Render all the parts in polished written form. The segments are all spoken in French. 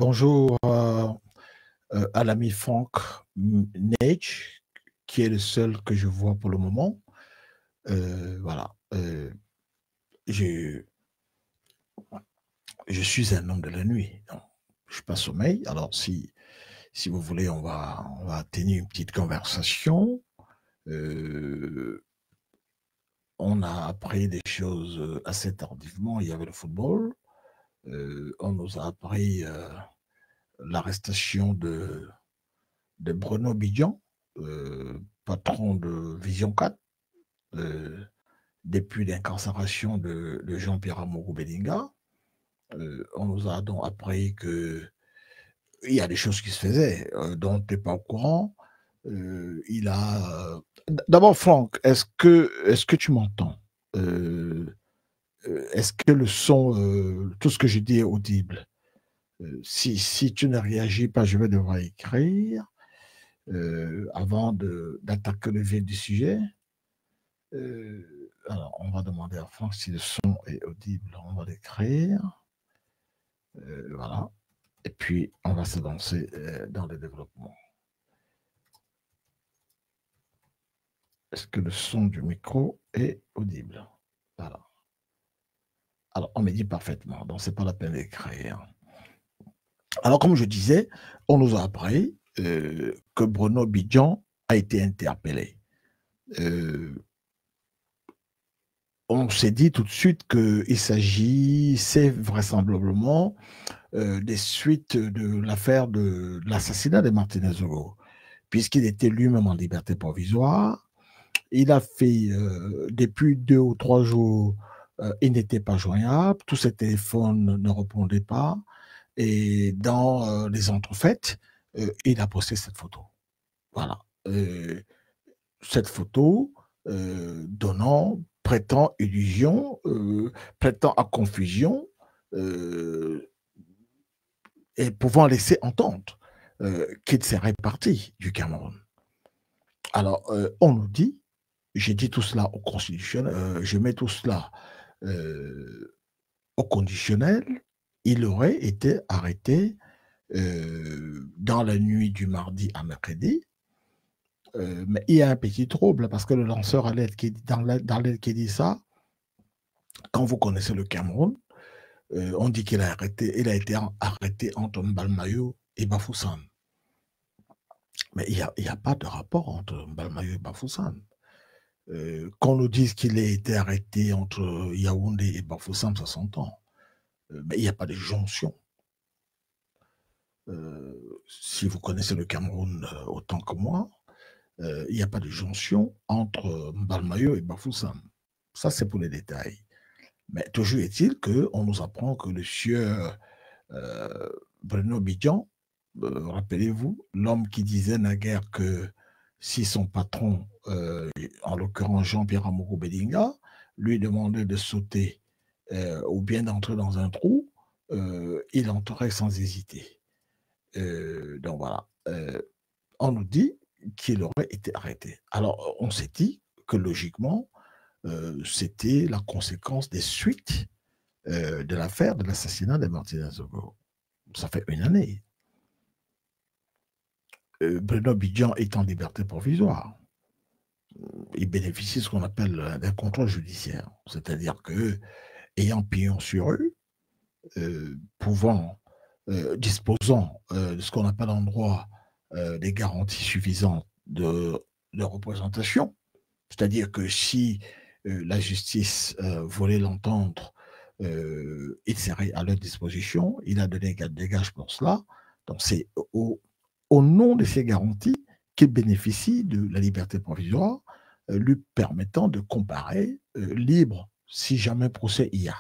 Bonjour à l'ami Franck Nage, qui est le seul que je vois pour le moment. Voilà. Je, je suis un homme de la nuit. Donc, je suis pas sommeil. Alors, si vous voulez, on va tenir une petite conversation. Euh, on a appris des choses assez tardivement. Il y avait le football. On nous a appris l'arrestation de Bruno Bidjan, patron de Vision 4, depuis l'incarcération de Jean-Pierre Amourou Belinga. On nous a donc appris qu'il y a des choses qui se faisaient dont tu n'es pas au courant. Il a. D'abord, Franck, est-ce que tu m'entends? Est-ce que le son, tout ce que je dis est audible? Si tu ne réagis pas, je vais devoir écrire avant d'attaquer le vif du sujet. Alors, on va demander à Franck si le son est audible. On va l'écrire. Voilà. Et puis, on va se lancer dans le développement. Est-ce que le son du micro est audible? Voilà. Alors, on me dit parfaitement, donc ce n'est pas la peine d'écrire. Alors, comme je disais, on nous a appris que Bruno Bidjan a été interpellé. On s'est dit tout de suite qu'il s'agissait vraisemblablement des suites de l'affaire de l'assassinat de Martinez Hugo, puisqu'il était lui-même en liberté provisoire. Il a fait, depuis 2 ou 3 jours, il n'était pas joignable, tous ses téléphones ne répondaient pas, et dans les entrefaites, il a posté cette photo. Voilà. Cette photo prêtant illusion, prêtant à confusion, et pouvant laisser entendre qu'il serait parti du Cameroun. Alors, on nous dit, j'ai dit tout cela au constitutionnel, je mets tout cela au conditionnel, il aurait été arrêté dans la nuit du mardi à mercredi. Mais il y a un petit trouble parce que le lanceur alerte dans l'aide qui dit ça, quand vous connaissez le Cameroun, on dit qu'il a été arrêté entre Mbalmayo et Bafoussam. Mais il n'y a pas de rapport entre Mbalmayo et Bafoussam. Qu'on nous dise qu'il a été arrêté entre Yaoundé et Bafoussam, ça s'entend. Mais il n'y a pas de jonction. Si vous connaissez le Cameroun autant que moi, il n'y a pas de jonction entre Mbalmayo et Bafoussam. Ça, c'est pour les détails. Mais toujours est-il qu'on nous apprend que le sieur Bruno Bidjan, rappelez-vous, l'homme qui disait naguère que si son patron, en l'occurrence Jean-Pierre Amourou Belinga, lui demandait de sauter ou bien d'entrer dans un trou, il entrerait sans hésiter. Donc voilà. On nous dit qu'il aurait été arrêté. Alors, on s'est dit que logiquement, c'était la conséquence des suites de l'affaire de l'assassinat de Martinez Hugo. Ça fait 1 année. Bruno Bidjan est en liberté provisoire. Il bénéficie de ce qu'on appelle d'un contrôle judiciaire. C'est-à-dire que, ayant pignon sur eux, disposant de ce qu'on appelle en droit des garanties suffisantes de représentation, c'est-à-dire que si la justice voulait l'entendre, il serait à leur disposition. Il a donné des gages pour cela. Donc c'est au nom de ces garanties qu'il bénéficie de la liberté provisoire, lui permettant de comparer libre si jamais procès il y a.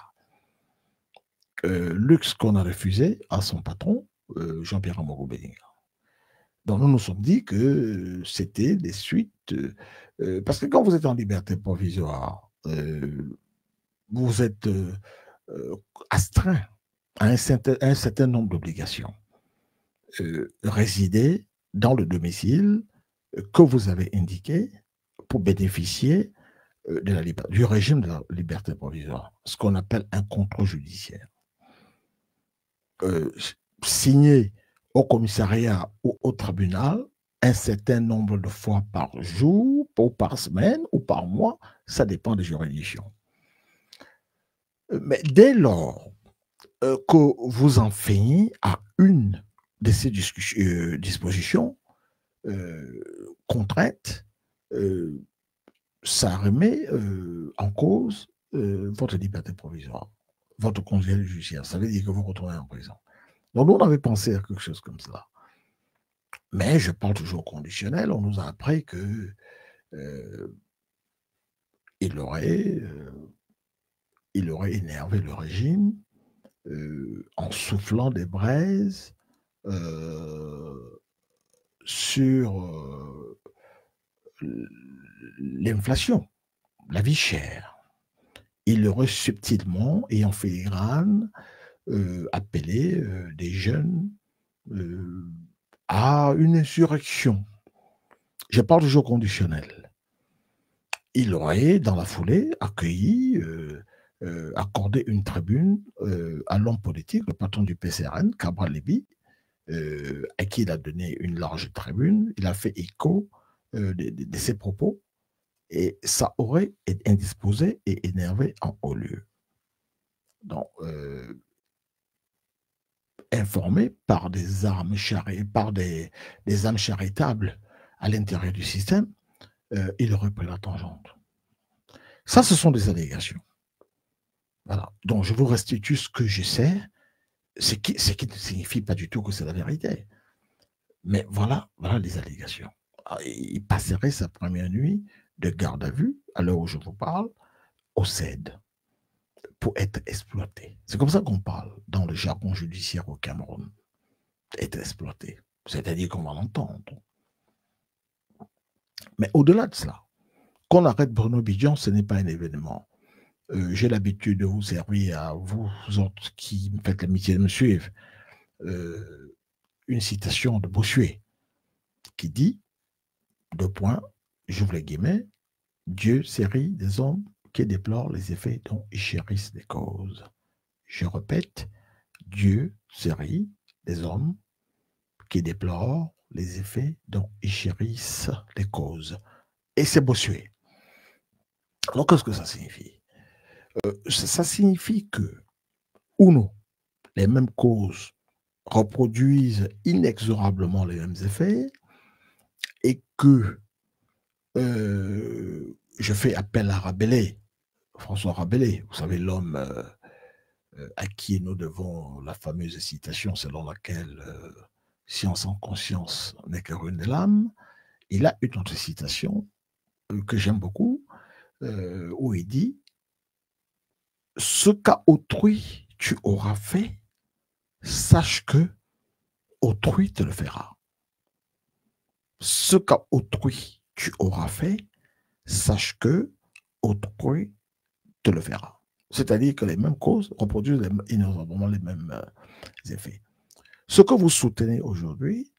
Luxe qu'on a refusé à son patron, Jean-Pierre Amourou Belinga. Donc nous nous sommes dit que c'était des suites, parce que quand vous êtes en liberté provisoire, vous êtes astreint à un certain nombre d'obligations. Résider dans le domicile que vous avez indiqué pour bénéficier du régime de la liberté provisoire, ce qu'on appelle un contrôle judiciaire. signer au commissariat ou au tribunal un certain nombre de fois par jour, ou par semaine, ou par mois, ça dépend des juridictions. Mais dès lors que vous en feignez à une de ces dispositions contraintes, ça remet en cause votre liberté provisoire, votre congé judiciaire. Ça veut dire que vous retournez en prison. Donc, nous, on avait pensé à quelque chose comme cela. Mais je parle toujours conditionnel. On nous a appris que il aurait énervé le régime en soufflant des braises sur l'inflation, la vie chère. Il aurait subtilement et en filigrane appelé des jeunes à une insurrection. Je parle toujours conditionnel. Il aurait, dans la foulée, accueilli, accordé une tribune à l'homme politique, le patron du PCRN, Cabral Léby, à qui il a donné une large tribune. Il a fait écho de ses propos et ça aurait indisposé et énervé en haut lieu. Donc, informé par des armes charitables à l'intérieur du système, il aurait pris la tangente. Ça, ce sont des allégations. Voilà. Donc, je vous restitue ce que je sais, ce qui ne signifie pas du tout que c'est la vérité. Mais voilà les allégations. Il passerait sa première nuit de garde à vue, à l'heure où je vous parle, au CED, pour être exploité. C'est comme ça qu'on parle dans le jargon judiciaire au Cameroun. Être exploité. C'est-à-dire qu'on va l'entendre. Mais au-delà de cela, qu'on arrête Bruno Bidjan, ce n'est pas un événement. J'ai l'habitude de vous servir à vous autres qui me faites l'amitié de me suivre. Une citation de Bossuet qui dit, deux points, j'ouvre les guillemets, Dieu série des hommes qui déplorent les effets dont ils chérissent les causes. Je répète, Dieu série des hommes qui déplorent les effets dont ils chérissent les causes. Et c'est Bossuet. Alors, qu'est-ce que ça signifie? Ça signifie que, uno, les mêmes causes reproduisent inexorablement les mêmes effets et que je fais appel à Rabelais, François Rabelais, vous savez, l'homme à qui nous devons la fameuse citation selon laquelle science en conscience n'est que ruine de l'âme. Il a une autre citation que j'aime beaucoup, où il dit « Ce qu'à autrui tu auras fait, sache que autrui te le fera. Ce qu'à autrui tu auras fait, sache que autrui te le fera. » C'est-à-dire que les mêmes causes reproduisent inexorablement les mêmes effets. Ce que vous soutenez aujourd'hui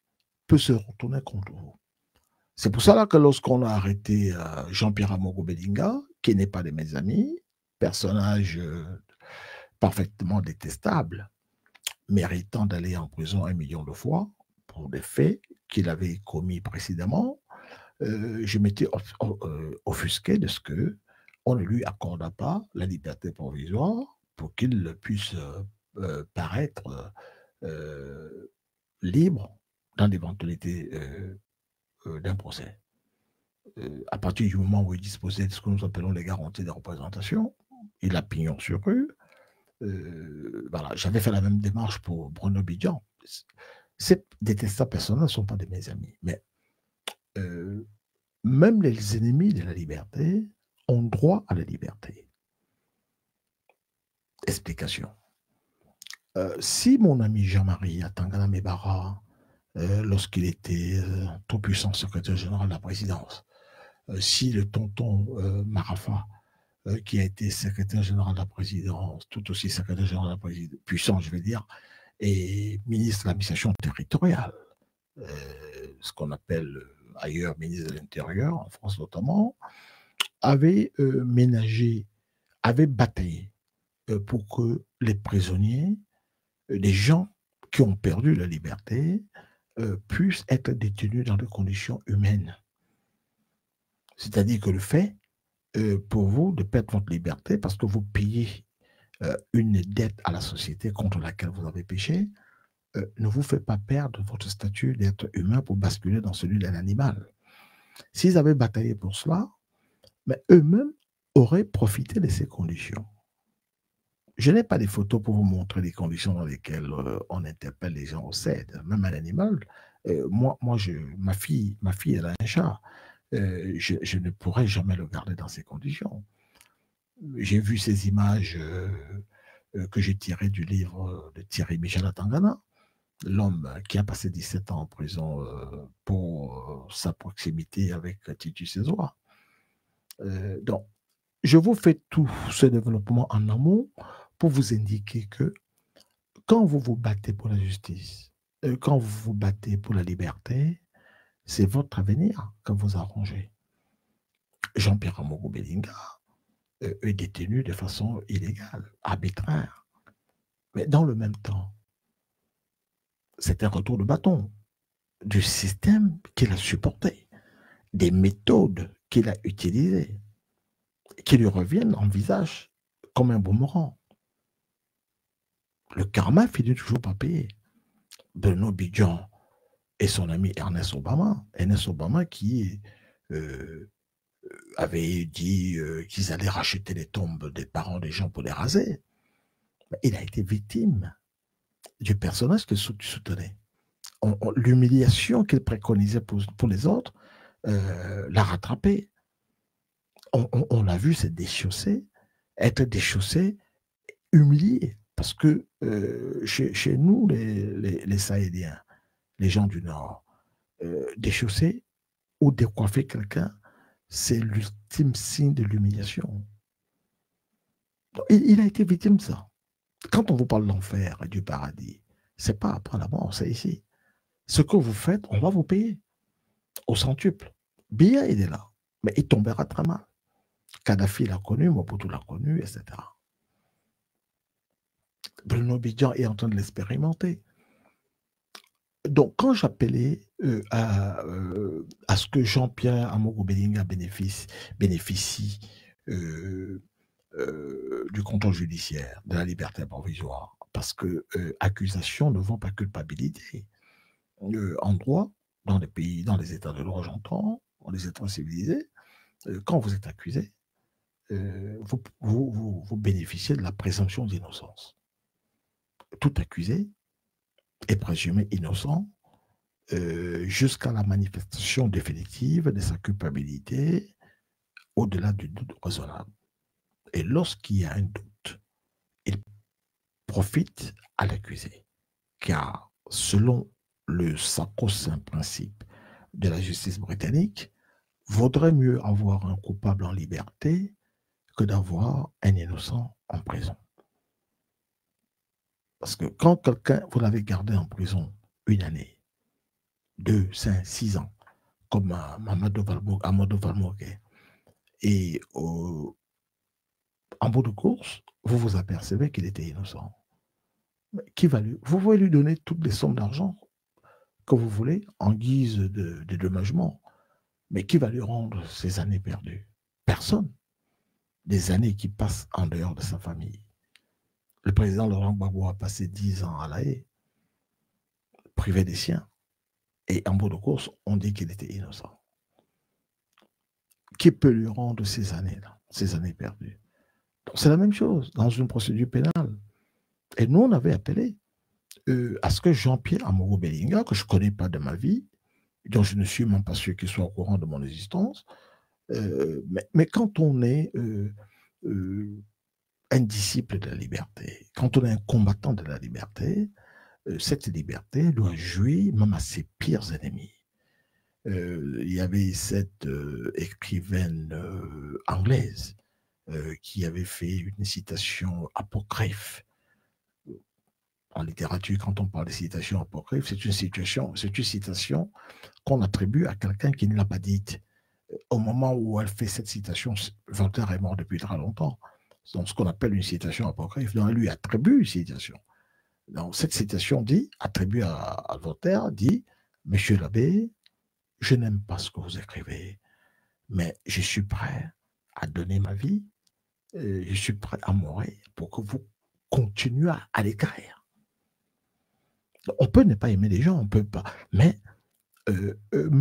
peut se retourner contre vous. C'est pour cela que lorsqu'on a arrêté Jean-Pierre Amogo Belinga, qui n'est pas de mes amis, personnage parfaitement détestable, méritant d'aller en prison 1 million de fois pour des faits qu'il avait commis précédemment, je m'étais offusqué de ce qu'on ne lui accorda pas la liberté provisoire pour qu'il puisse paraître libre dans l'éventualité d'un procès. À partir du moment où il disposait de ce que nous appelons les garanties de représentation, il a pignon sur rue. Voilà, j'avais fait la même démarche pour Bruno Bidjan. Ces détestables personnes ne sont pas de mes amis, mais même les ennemis de la liberté ont droit à la liberté. Explication. Si mon ami Jean-Marie Atangana Mebara, lorsqu'il était tout puissant secrétaire général de la présidence, si le tonton Marafa, qui a été secrétaire général de la présidence, tout aussi secrétaire général de la présidence, puissant, je veux dire, et ministre de l'administration territoriale, ce qu'on appelle ailleurs ministre de l'Intérieur, en France notamment, avait ménagé, avait bataillé pour que les prisonniers, les gens qui ont perdu la liberté puissent être détenus dans des conditions humaines. C'est-à-dire que le fait pour vous de perdre votre liberté parce que vous payez une dette à la société contre laquelle vous avez péché, ne vous fait pas perdre votre statut d'être humain pour basculer dans celui d'un animal. S'ils avaient bataillé pour cela, mais eux-mêmes auraient profité de ces conditions. Je n'ai pas des photos pour vous montrer les conditions dans lesquelles on interpelle les gens au CED, même un animal. Ma fille, elle a un chat. Je ne pourrais jamais le garder dans ces conditions. J'ai vu ces images que j'ai tirées du livre de Thierry Michel Atangana, l'homme qui a passé 17 ans en prison pour sa proximité avec Titus Césois. Donc, je vous fais tout ce développement en amont pour vous indiquer que quand vous vous battez pour la justice, quand vous vous battez pour la liberté, c'est votre avenir que vous arrangez. Jean-Pierre Amogo Belinga est détenu de façon illégale, arbitraire. Mais dans le même temps, c'est un retour de bâton du système qu'il a supporté, des méthodes qu'il a utilisées, qui lui reviennent en visage comme un boomerang. Le karma finit toujours par payer. Bruno Bidjan et son ami Ernest Obama qui avait dit qu'ils allaient racheter les tombes des parents des gens pour les raser. Il a été victime du personnage qu'il soutenait. L'humiliation qu'il préconisait pour les autres l'a rattrapé. On a vu se déchausser, être déchaussé, humilié. Parce que chez nous, les Sahéliens, les gens du Nord, déchausser ou décoiffer quelqu'un, c'est l'ultime signe de l'humiliation. Il a été victime de ça. Quand on vous parle de l'enfer et du paradis, ce n'est pas après la mort, c'est ici. Ce que vous faites, on va vous payer au centuple. Bien, il est là, mais il tombera très mal. Kadhafi l'a connu, Mobutu l'a connu, etc. Bruno Bidjan est en train de l'expérimenter. Donc, quand j'appelais à ce que Jean-Pierre Amogo Belinga bénéficie du contrôle judiciaire, de la liberté provisoire, parce que accusation ne vaut pas culpabilité. En droit, dans les pays, dans les États de droit, j'entends, dans les États civilisés, quand vous êtes accusé, vous bénéficiez de la présomption d'innocence. Tout accusé est présumé innocent jusqu'à la manifestation définitive de sa culpabilité au-delà du doute raisonnable. Et lorsqu'il y a un doute, il profite à l'accusé. Car selon le sacro-saint principe de la justice britannique, vaudrait mieux avoir un coupable en liberté que d'avoir un innocent en prison. Parce que quand quelqu'un, vous l'avez gardé en prison une année, 2, 5, 6 ans, comme Amadou Valmogué, et en bout de course, vous vous apercevez qu'il était innocent. Vous pouvez lui donner toutes les sommes d'argent que vous voulez en guise de dédommagement, mais qui va lui rendre ces années perdues? Personne. Des années qui passent en dehors de sa famille. Le président Laurent Gbagbo a passé 10 ans à La Haye, privé des siens. Et en bout de course, on dit qu'il était innocent. Qui peut lui rendre ces années-là, ces années perdues? C'est la même chose dans une procédure pénale. Et nous, on avait appelé à ce que Jean-Pierre Amogo Belinga, que je ne connais pas de ma vie, dont je ne suis même pas sûr qu'il soit au courant de mon existence, mais quand on est un disciple de la liberté, quand on est un combattant de la liberté, cette liberté doit jouir même à ses pires ennemis. Il y avait cette écrivaine anglaise qui avait fait une citation apocryphe. En littérature, quand on parle de citation apocryphe, c'est une citation qu'on attribue à quelqu'un qui ne l'a pas dite. Au moment où elle fait cette citation, Voltaire est mort depuis très longtemps. Donc, ce qu'on appelle une citation apocryphe, donc elle lui attribue une citation. Donc, cette citation dit, attribuée à Voltaire, dit, Monsieur l'abbé, je n'aime pas ce que vous écrivez, mais je suis prêt à donner ma vie, je suis prêt à mourir pour que vous continuez à l'écrire. On peut ne pas aimer les gens, on peut pas, mais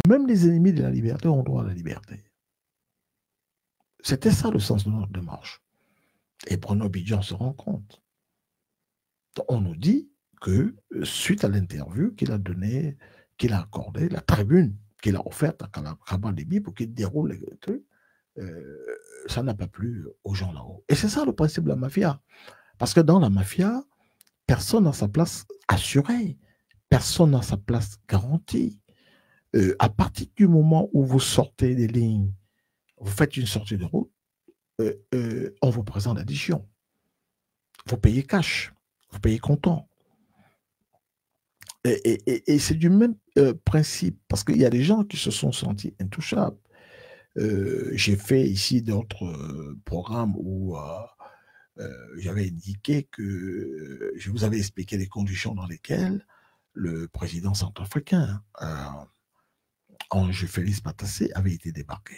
même les ennemis de la liberté ont droit à la liberté. C'était ça le sens de notre démarche. Et Bruno Bidjan se rend compte. On nous dit que suite à l'interview qu'il a donnée, qu'il a accordée, la tribune qu'il a offerte à Calaban Déby pour qu'il déroule les trucs, ça n'a pas plu aux gens là-haut. Et c'est ça le principe de la mafia. Parce que dans la mafia, personne n'a sa place assurée, personne n'a sa place garantie. À partir du moment où vous sortez des lignes, vous faites une sortie de route, on vous présente l'addition. Vous payez cash, vous payez comptant. Et c'est du même principe, parce qu'il y a des gens qui se sont sentis intouchables. J'ai fait ici d'autres programmes où j'avais indiqué que je vous avais expliqué les conditions dans lesquelles le président centrafricain, Ange Félix Patassé, avait été débarqué.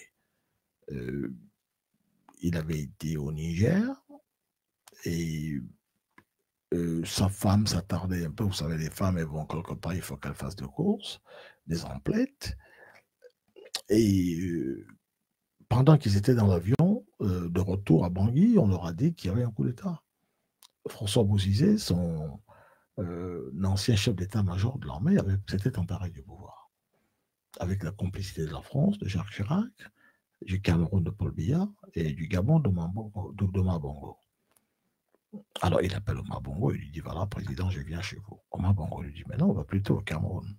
Il avait été au Niger et sa femme s'attardait un peu. Vous savez, les femmes, elles vont quelque part, il faut qu'elles fassent des courses, des emplettes. Et pendant qu'ils étaient dans l'avion, de retour à Bangui, on leur a dit qu'il y avait un coup d'État. François Bozizé, son ancien chef d'état-major de l'armée, s'était emparé du pouvoir. Avec la complicité de la France, de Jacques Chirac, du Cameroun de Paul Biya et du Gabon d'Omar Bongo. Alors il appelle Omar Bongo et lui dit, voilà, président, je viens chez vous. Omar Bongo lui dit, mais non, on va plutôt au Cameroun.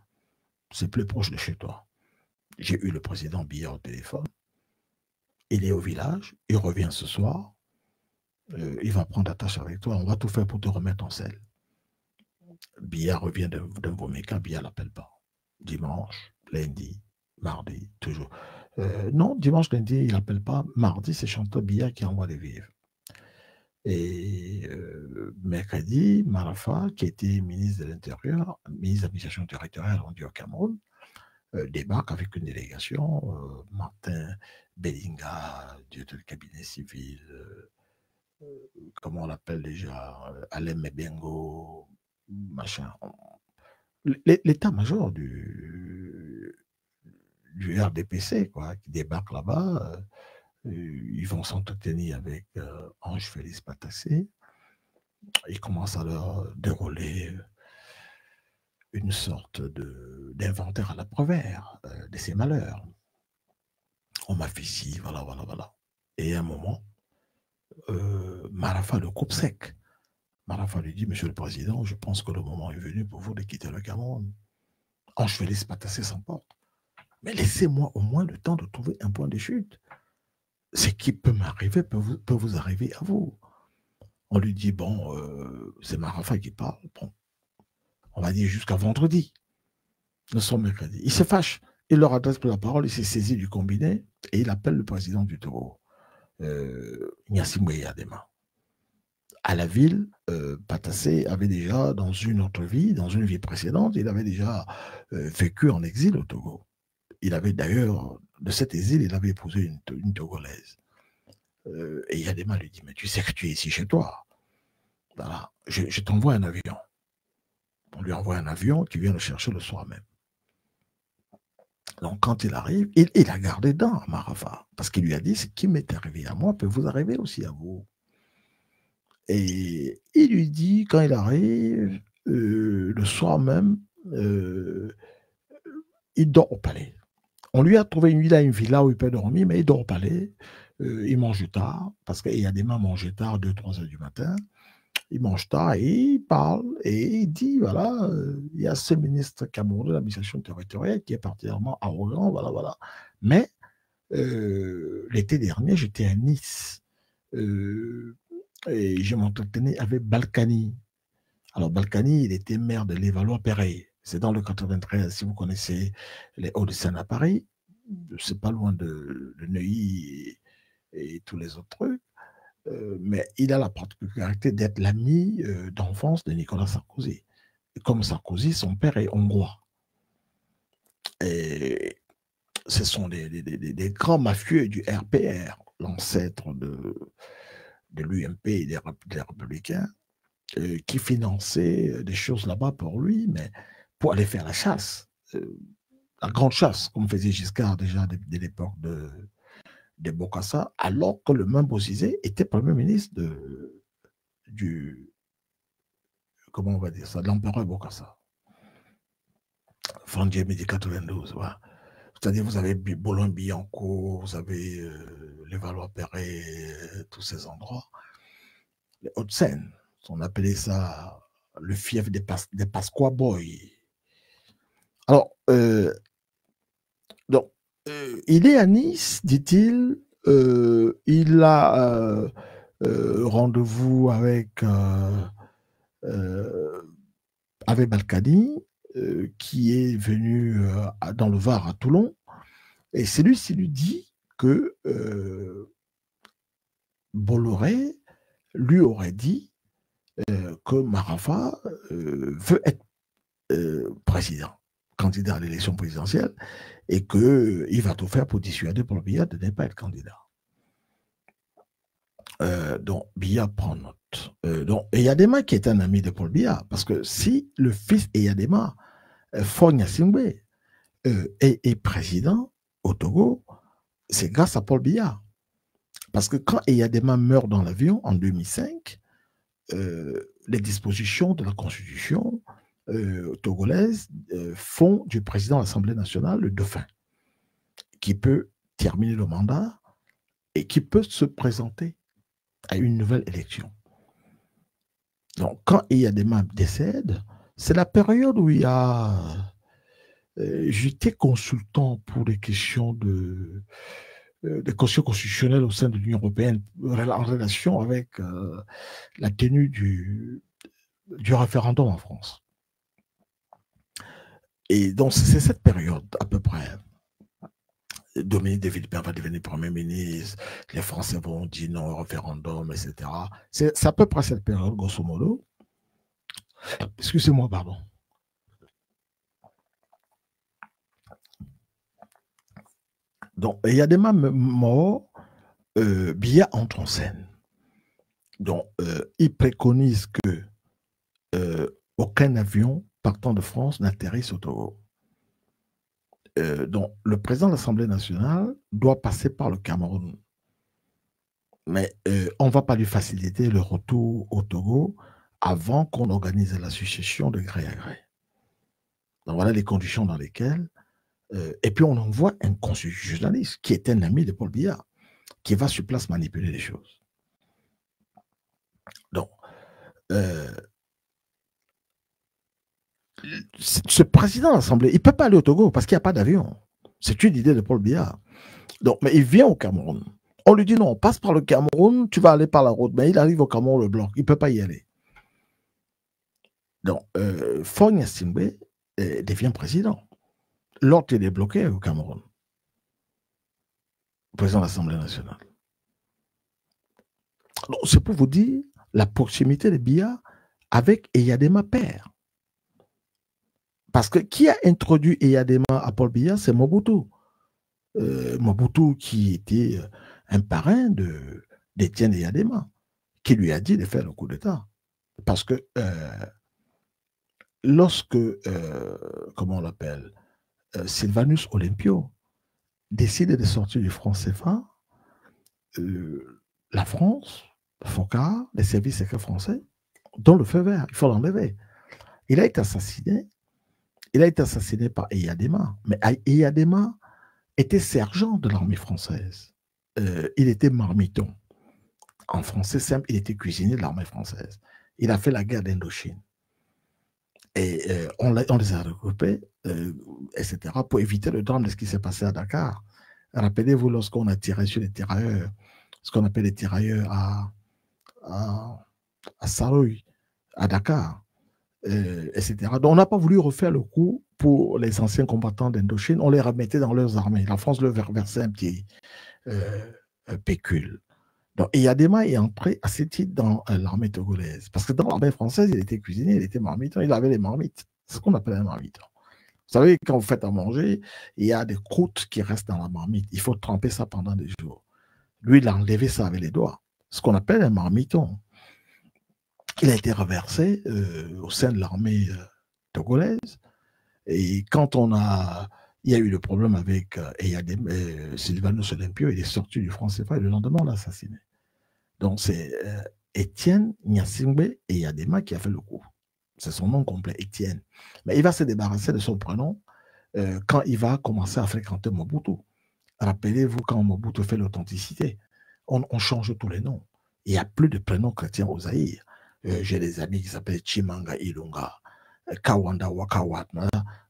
C'est plus proche de chez toi. J'ai eu le président Biya au téléphone. Il est au village, il revient ce soir. Il va prendre attache avec toi, on va tout faire pour te remettre en selle. Biya revient d'un Voméca, Biya l'appelle pas. Dimanche, lundi, mardi, toujours. Non, dimanche, lundi, il n'appelle pas. Mardi, c'est Chantal Biya qui envoie les vivres. Et mercredi, Marafa, qui était ministre de l'Intérieur, ministre de l'Administration territoriale rendu au Cameroun, débarque avec une délégation. Martin Bellinga, directeur du cabinet civil, comment on l'appelle déjà, Alain Mebengo, machin. L'état-major du RDPC, quoi, qui débarque là-bas. Ils vont s'entretenir avec Ange Félix Patassé. Ils commencent à leur dérouler une sorte d'inventaire à la Prévert de ses malheurs. On m'a fait ci, voilà, voilà, voilà. Et à un moment, Marafa le coupe sec. Marafa lui dit, Monsieur le Président, je pense que le moment est venu pour vous de quitter le Cameroun. Ange Félix Patassé s'emporte. Mais laissez-moi au moins le temps de trouver un point de chute. Ce qui peut m'arriver peut vous arriver à vous. On lui dit, bon, c'est Marafa qui parle. Bon, on va dire jusqu'à vendredi. Nous sommes mercredi. Il se fâche. Il leur adresse la parole. Il s'est saisi du combiné et il appelle le président du Togo, Ignacy Mouye-Adema. À la ville, Patassé avait déjà, dans une autre vie, dans une vie précédente, il avait déjà vécu en exil au Togo. Il avait d'ailleurs, de cet exil, il avait épousé une Togolaise. Et Yadema lui dit, mais tu sais que tu es ici chez toi. Voilà, je t'envoie un avion. On lui envoie un avion qui vient le chercher le soir même. Donc quand il arrive, il a gardé dans Marafa, parce qu'il lui a dit, ce qui m'est arrivé à moi peut vous arriver aussi à vous. Et il lui dit, quand il arrive, le soir même, il dort au palais. On lui a trouvé une villa où il peut dormir, mais il dort au palais. Il mange tard, parce qu'il y a des mains mangent tard, 2-3 heures du matin. Il mange tard et il parle et il dit, voilà, il y a ce ministre camerounais de l'administration territoriale qui est particulièrement arrogant, voilà, voilà. Mais l'été dernier, j'étais à Nice et je m'entretenais avec Balkany. Alors Balkany, il était maire de Levallois-Perret. C'est dans le 93, si vous connaissez les Hauts-de-Seine à Paris. C'est pas loin de Neuilly et tous les autres trucs. Mais il a la particularité d'être l'ami d'enfance de Nicolas Sarkozy. comme Sarkozy, son père est hongrois. Et ce sont des grands mafieux du RPR, l'ancêtre de l'UMP et des Républicains, qui finançaient des choses là-bas pour lui, mais pour aller faire la chasse. La grande chasse, comme faisait Giscard déjà dès l'époque de Bokassa, alors que le même Bozizé était Premier ministre du, comment on va dire ça, de l'empereur Bokassa. Frandier Midi 92, voilà. C'est-à-dire, vous avez Boulogne-Billancourt, vous avez les Valois-Perret, tous ces endroits. Les Hauts-de-Seine, on appelait ça le fief des Pasqua Boys. Alors, donc, il est à Nice, dit-il. Il a rendez-vous avec Balkany, qui est venu dans le Var à Toulon. Et c'est lui qui lui dit que Bolloré lui aurait dit que Marafa veut être président, candidat à l'élection présidentielle, et qu'il va tout faire pour dissuader Paul Biya de ne pas être candidat. Donc, Biya prend note. Donc, Eyadema, qui est un ami de Paul Biya, parce que si le fils Eyadema, Faure Gnassingbé, est président au Togo, c'est grâce à Paul Biya. Parce que quand Eyadema meurt dans l'avion en 2005, les dispositions de la Constitution togolaise font du président de l'Assemblée nationale le dauphin, qui peut terminer le mandat et qui peut se présenter à une nouvelle élection. Donc, quand Eyadema décède, c'est la période où il y a... j'étais consultant pour des questions des questions constitutionnelles au sein de l'Union européenne en relation avec la tenue du référendum en France. Et donc, c'est cette période, à peu près. Dominique de Villepin va devenir Premier ministre, les Français vont dire non au référendum, etc. C'est à peu près cette période, grosso modo. Excusez-moi, pardon. Donc, il y a des morts, Biya entre en scène. Donc, il préconise que aucun avion partant de France n'atterrisse au Togo. Donc, le président de l'Assemblée nationale doit passer par le Cameroun. Mais on ne va pas lui faciliter le retour au Togo avant qu'on organise la succession de gré à gré. Donc, voilà les conditions dans lesquelles... et puis, on envoie un constitutionnaliste qui est un ami de Paul Biya, qui va sur place manipuler les choses. Donc, ce président de l'Assemblée, il ne peut pas aller au Togo parce qu'il n'y a pas d'avion. C'est une idée de Paul Biya. Donc, mais il vient au Cameroun. On lui dit non, passe par le Cameroun, tu vas aller par la route. Mais il arrive au Cameroun, le bloc. Il ne peut pas y aller. Donc, Faure Gnassingbé devient président. L'autre, il est bloqué au Cameroun. Président de l'Assemblée nationale. C'est pour vous dire la proximité de Biya avec Eyadema père. Parce que qui a introduit Eyadema à Paul Biya, c'est Mobutu. Mobutu qui était un parrain d'Étienne Eyadema, qui lui a dit de faire le coup d'État. Parce que lorsque, comment on l'appelle, Sylvanus Olympio décide de sortir du franc CFA, la France, Foccart, les services secrets français, donnent le feu vert, il faut l'enlever. Il a été assassiné par Eyadema, mais Eyadema était sergent de l'armée française. Il était marmiton. En français simple, il était cuisinier de l'armée française. Il a fait la guerre d'Indochine. Et on les a regroupés, etc., pour éviter le drame de ce qui s'est passé à Dakar. Rappelez-vous, lorsqu'on a tiré sur les tirailleurs, ce qu'on appelle les tirailleurs à Saroui, à Dakar, etc. Donc, on n'a pas voulu refaire le coup pour les anciens combattants d'Indochine. On les remettait dans leurs armées. La France leur versait un petit pécule. Donc, Eyadema est entré assez titre dans l'armée togolaise. Parce que dans l'armée française, il était cuisinier, il était marmiton, il avait les marmites. C'est ce qu'on appelle un marmiton. Vous savez, quand vous faites à manger, il y a des croûtes qui restent dans la marmite. Il faut tremper ça pendant des jours. Lui, il a enlevé ça avec les doigts. Ce qu'on appelle un marmiton. Il a été reversé au sein de l'armée togolaise. Et quand il y a eu le problème avec Sylvanus Olympio, il est sorti du franc CFA et le lendemain, on l'a assassiné. Donc, c'est Étienne Nyasingbe Eyadema qui a fait le coup. C'est son nom complet, Étienne. Mais il va se débarrasser de son prénom quand il va commencer à fréquenter Mobutu. Rappelez-vous, quand Mobutu fait l'authenticité, on change tous les noms. Il n'y a plus de prénoms chrétiens au Zaïre. J'ai des amis qui s'appellent Chimanga Ilunga, Kawanda Wakawat.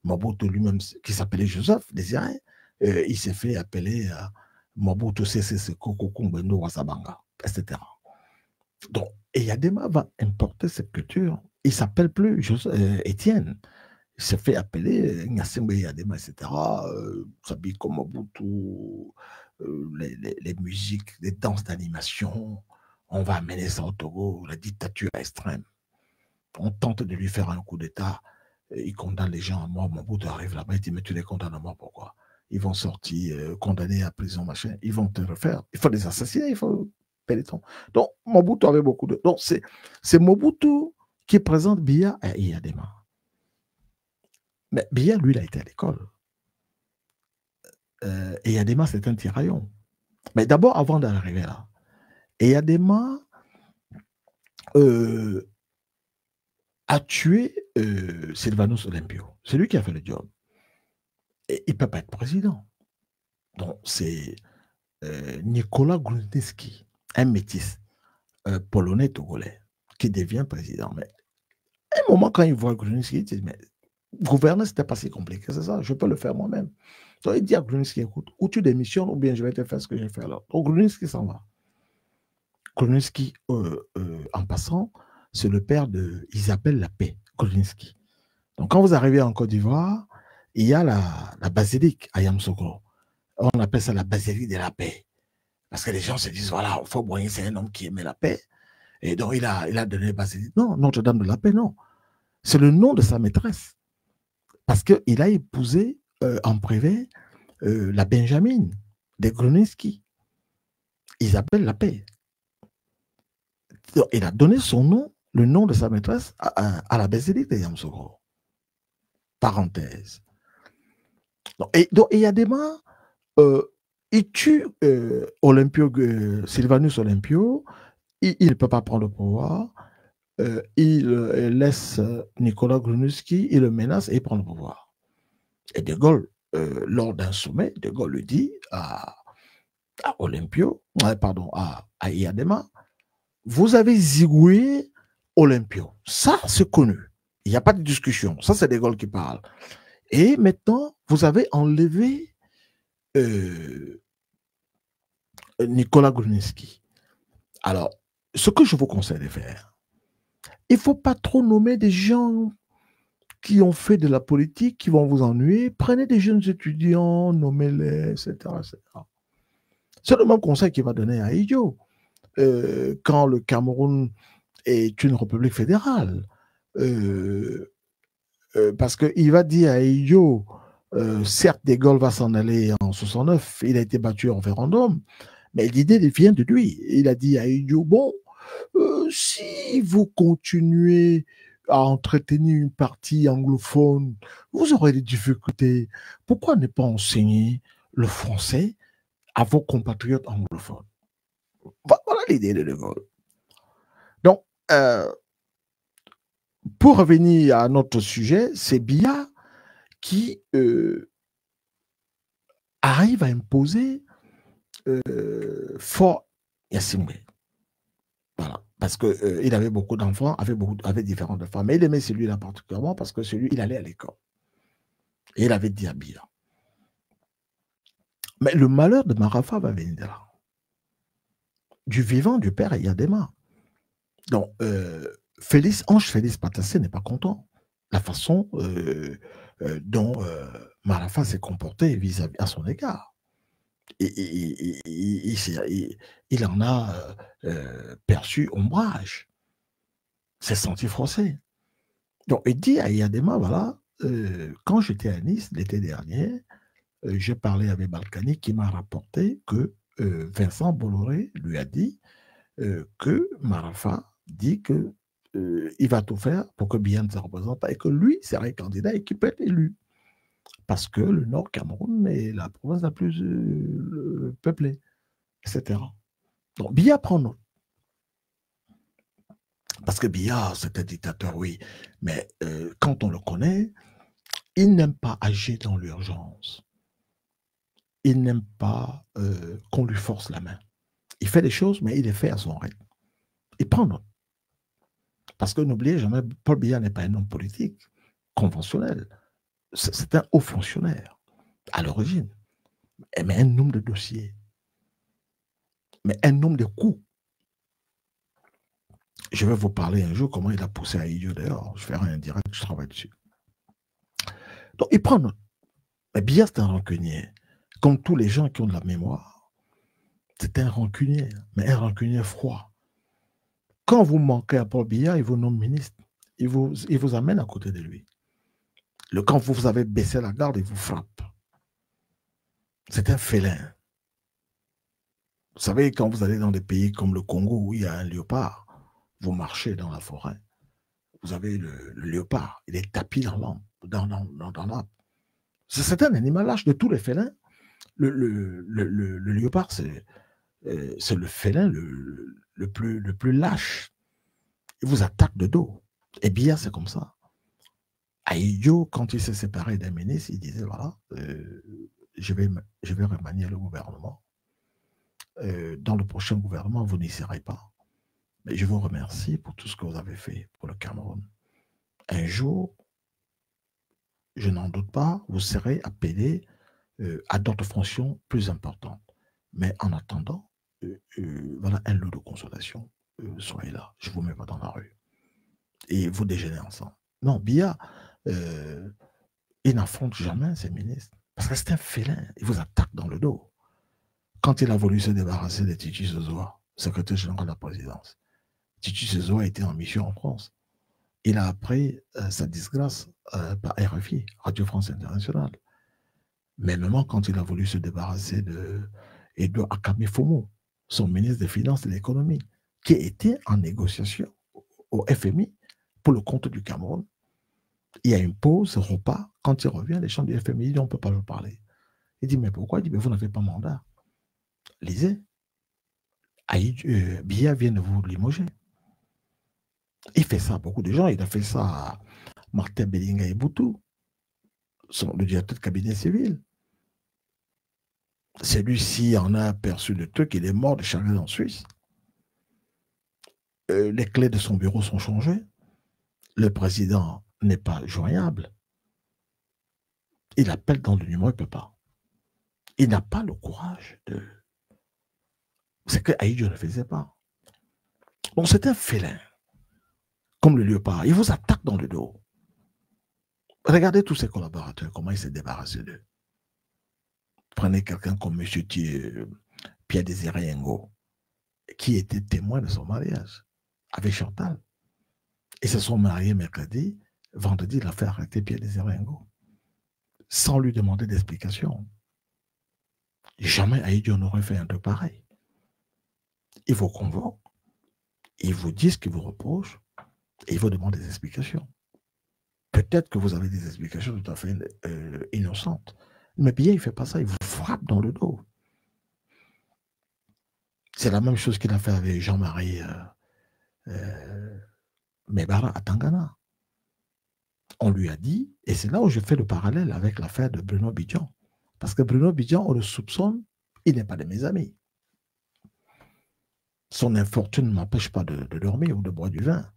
Mobutu lui-même, qui s'appelait Joseph Désiré, il s'est fait appeler Mobutu Sese Kokukumbendo Wasabanga, etc. Donc, Eyadema va importer cette culture. Il ne s'appelle plus Étienne. Il s'est fait appeler Nyasimbe Eyadema, etc. S'habille comme Mobutu, les musiques, les danses d'animation. On va amener ça au Togo, la dictature extrême. On tente de lui faire un coup d'État. Il condamne les gens à mort. Mobutu arrive là-bas, il dit, mais tu les condamnes à mort, pourquoi? Ils vont sortir, condamnés à prison, machin. Ils vont te refaire. Il faut les assassiner, il faut payer ton. Donc, Mobutu avait beaucoup de... Donc, c'est Mobutu qui présente Biya à Eyadema. Mais Biya, lui, il a été à l'école. Eyadema, c'est un tiraillon. Mais d'abord, avant d'arriver là, Eyadema a tué Sylvanus Olympio. C'est lui qui a fait le job. Et il ne peut pas être président. Donc, c'est Nicolas Grunitzky, un métis polonais-togolais, qui devient président. Mais à un moment, quand il voit Grunitzky, il dit, mais gouverner, ce n'était pas si compliqué, c'est ça, je peux le faire moi-même. Donc, il dit à Grunitzky, écoute, ou tu démissionnes, ou bien je vais te faire ce que j'ai fait alors. Donc, Grunitzky s'en va. Grunitzky, en passant, c'est le père de Isabelle Lapé, Grunitzky. Donc, quand vous arrivez en Côte d'Ivoire, il y a la basilique à Yamoussoukro. On appelle ça la basilique de la paix. Parce que les gens se disent, voilà, Fort-Boigny, c'est un homme qui aimait la paix. Et donc, il a donné la basilique. Non, Notre-Dame de la paix, non. C'est le nom de sa maîtresse. Parce qu'il a épousé en privé la Benjamine de Grunitzky, Isabelle Lapé. Il a donné son nom, le nom de sa maîtresse, à la basilique de Yamoussoukro. Parenthèse. Donc, Eyadema, il tue Sylvanus Olympio, il ne peut pas prendre le pouvoir, il laisse Nicolas Grunitzky, il le menace et il prend le pouvoir. Et De Gaulle, lors d'un sommet, De Gaulle le dit à Eyadema, vous avez zigoué Olympio. Ça, c'est connu. Il n'y a pas de discussion. Ça, c'est De Gaulle qui parle. Et maintenant, vous avez enlevé Nicolas Grunitzky. Alors, ce que je vous conseille de faire, il ne faut pas trop nommer des gens qui ont fait de la politique, qui vont vous ennuyer. Prenez des jeunes étudiants, nommez-les, etc., etc. C'est le même conseil qu'il va donner à Idio. Quand le Cameroun est une république fédérale, parce qu'il va dire à Idio, certes, De Gaulle va s'en aller en 69, il a été battu en référendum, mais l'idée vient de lui. Il a dit à Idio, bon, si vous continuez à entretenir une partie anglophone, vous aurez des difficultés. Pourquoi ne pas enseigner le français à vos compatriotes anglophones? Voilà l'idée de De Gaulle. Donc, pour revenir à notre sujet, c'est Biya qui arrive à imposer Fort Gnassingbé. Voilà. Parce qu'il avait beaucoup d'enfants, avait différentes femmes. Mais il aimait celui-là particulièrement parce que celui, il allait à l'école. Et il avait dit à Biya. Mais le malheur de Marafa va venir de là. Du vivant du père Eyadema. Donc, Ange Félix Patassé n'est pas content. La façon dont Marafa s'est comporté vis-à-vis à son égard. Il en a perçu ombrage. C'est senti français. Donc, il dit à Yadema, voilà, quand j'étais à Nice l'été dernier, j'ai parlé avec Balkany qui m'a rapporté que Vincent Bolloré lui a dit que Marafa dit que il va tout faire pour que Biya ne se représente pas et que lui serait candidat et qu'il peut être élu. Parce que le Nord Cameroun est la province la plus peuplée, etc. Donc Biya prend note. Parce que Biya, c'est un dictateur, oui, mais quand on le connaît, il n'aime pas agir dans l'urgence. Il n'aime pas qu'on lui force la main. Il fait des choses, mais il les fait à son rythme. Il prend note. Parce que n'oubliez jamais, Paul Biya n'est pas un homme politique conventionnel. C'est un haut fonctionnaire, à l'origine. Mais un nombre de dossiers. Mais un nombre de coups. Je vais vous parler un jour comment il a poussé à Idiot dehors. Je ferai un direct, je travaille dessus. Donc, il prend note. Mais Biya, c'est un rancunier. Comme tous les gens qui ont de la mémoire, c'est un rancunier, mais un rancunier froid. Quand vous manquez à Paul Biya, il vous nomme ministre. Il vous amène à côté de lui. Quand vous avez baissé la garde, il vous frappe. C'est un félin. Vous savez, quand vous allez dans des pays comme le Congo où il y a un léopard, vous marchez dans la forêt, vous avez le léopard, il est tapis dans l'arbre. C'est un animal lâche de tous les félins. Le léopard, c'est le félin le plus lâche. Il vous attaque de dos. Et Biya, c'est comme ça. Aïdjo, quand il s'est séparé d'un ministre, il disait, voilà, je vais remanier le gouvernement. Dans le prochain gouvernement, vous n'y serez pas. Mais je vous remercie pour tout ce que vous avez fait pour le Cameroun. Un jour, je n'en doute pas, vous serez appelé à d'autres fonctions plus importantes. Mais en attendant, voilà un lot de consolation. Soyez là, je ne vous mets pas dans la rue. Et vous déjeunez ensemble. Non, Biya, il n'affronte jamais ses ministres. Parce que c'est un félin, il vous attaque dans le dos. Quand il a voulu se débarrasser de Titi Zozoa, secrétaire général de la présidence, Titi Zozoa était en mission en France. Il a appris sa disgrâce par RFI, Radio France Internationale. Mais même quand il a voulu se débarrasser de Edouard Akame Fomo, son ministre des Finances et de l'Économie, qui était en négociation au FMI pour le compte du Cameroun. Il y a une pause, repas. Quand il revient, les gens du FMI disent on ne peut pas vous parler. Il dit mais pourquoi? Il dit mais vous n'avez pas mandat. Lisez. Biya vient de vous limoger. Il fait ça à beaucoup de gens. Il a fait ça à Martin Bellinga et Boutou, le directeur de cabinet civil. Celui-ci en a aperçu le truc, il est mort de chagrin en Suisse. Les clés de son bureau sont changées. Le président n'est pas joignable. Il appelle dans le numéro, il ne peut pas. Il n'a pas le courage de... C'est que Aïdjo ne faisait pas. Donc c'est un félin, comme le léopard. Il vous attaque dans le dos. Regardez tous ses collaborateurs, comment il s'est débarrassé d'eux. Prenez quelqu'un comme M. Pierre-Désiré Ngo, qui était témoin de son mariage avec Chantal. Ils se sont mariés mercredi. Vendredi, il a fait arrêter Pierre-Désiré Ngo, sans lui demander d'explication. Jamais Aïdjo n'aurait fait un truc pareil. Il vous convoque, il vous dit ce qu'il vous reproche, et il vous demande des explications. Peut-être que vous avez des explications tout à fait innocentes. Mais bien, il ne fait pas ça, il vous frappe dans le dos. C'est la même chose qu'il a fait avec Jean-Marie Mebara à Tangana. On lui a dit, et c'est là où je fais le parallèle avec l'affaire de Bruno Bidjan. Parce que Bruno Bidjan, on le soupçonne, il n'est pas de mes amis. Son infortune ne m'empêche pas de dormir ou de boire du vin.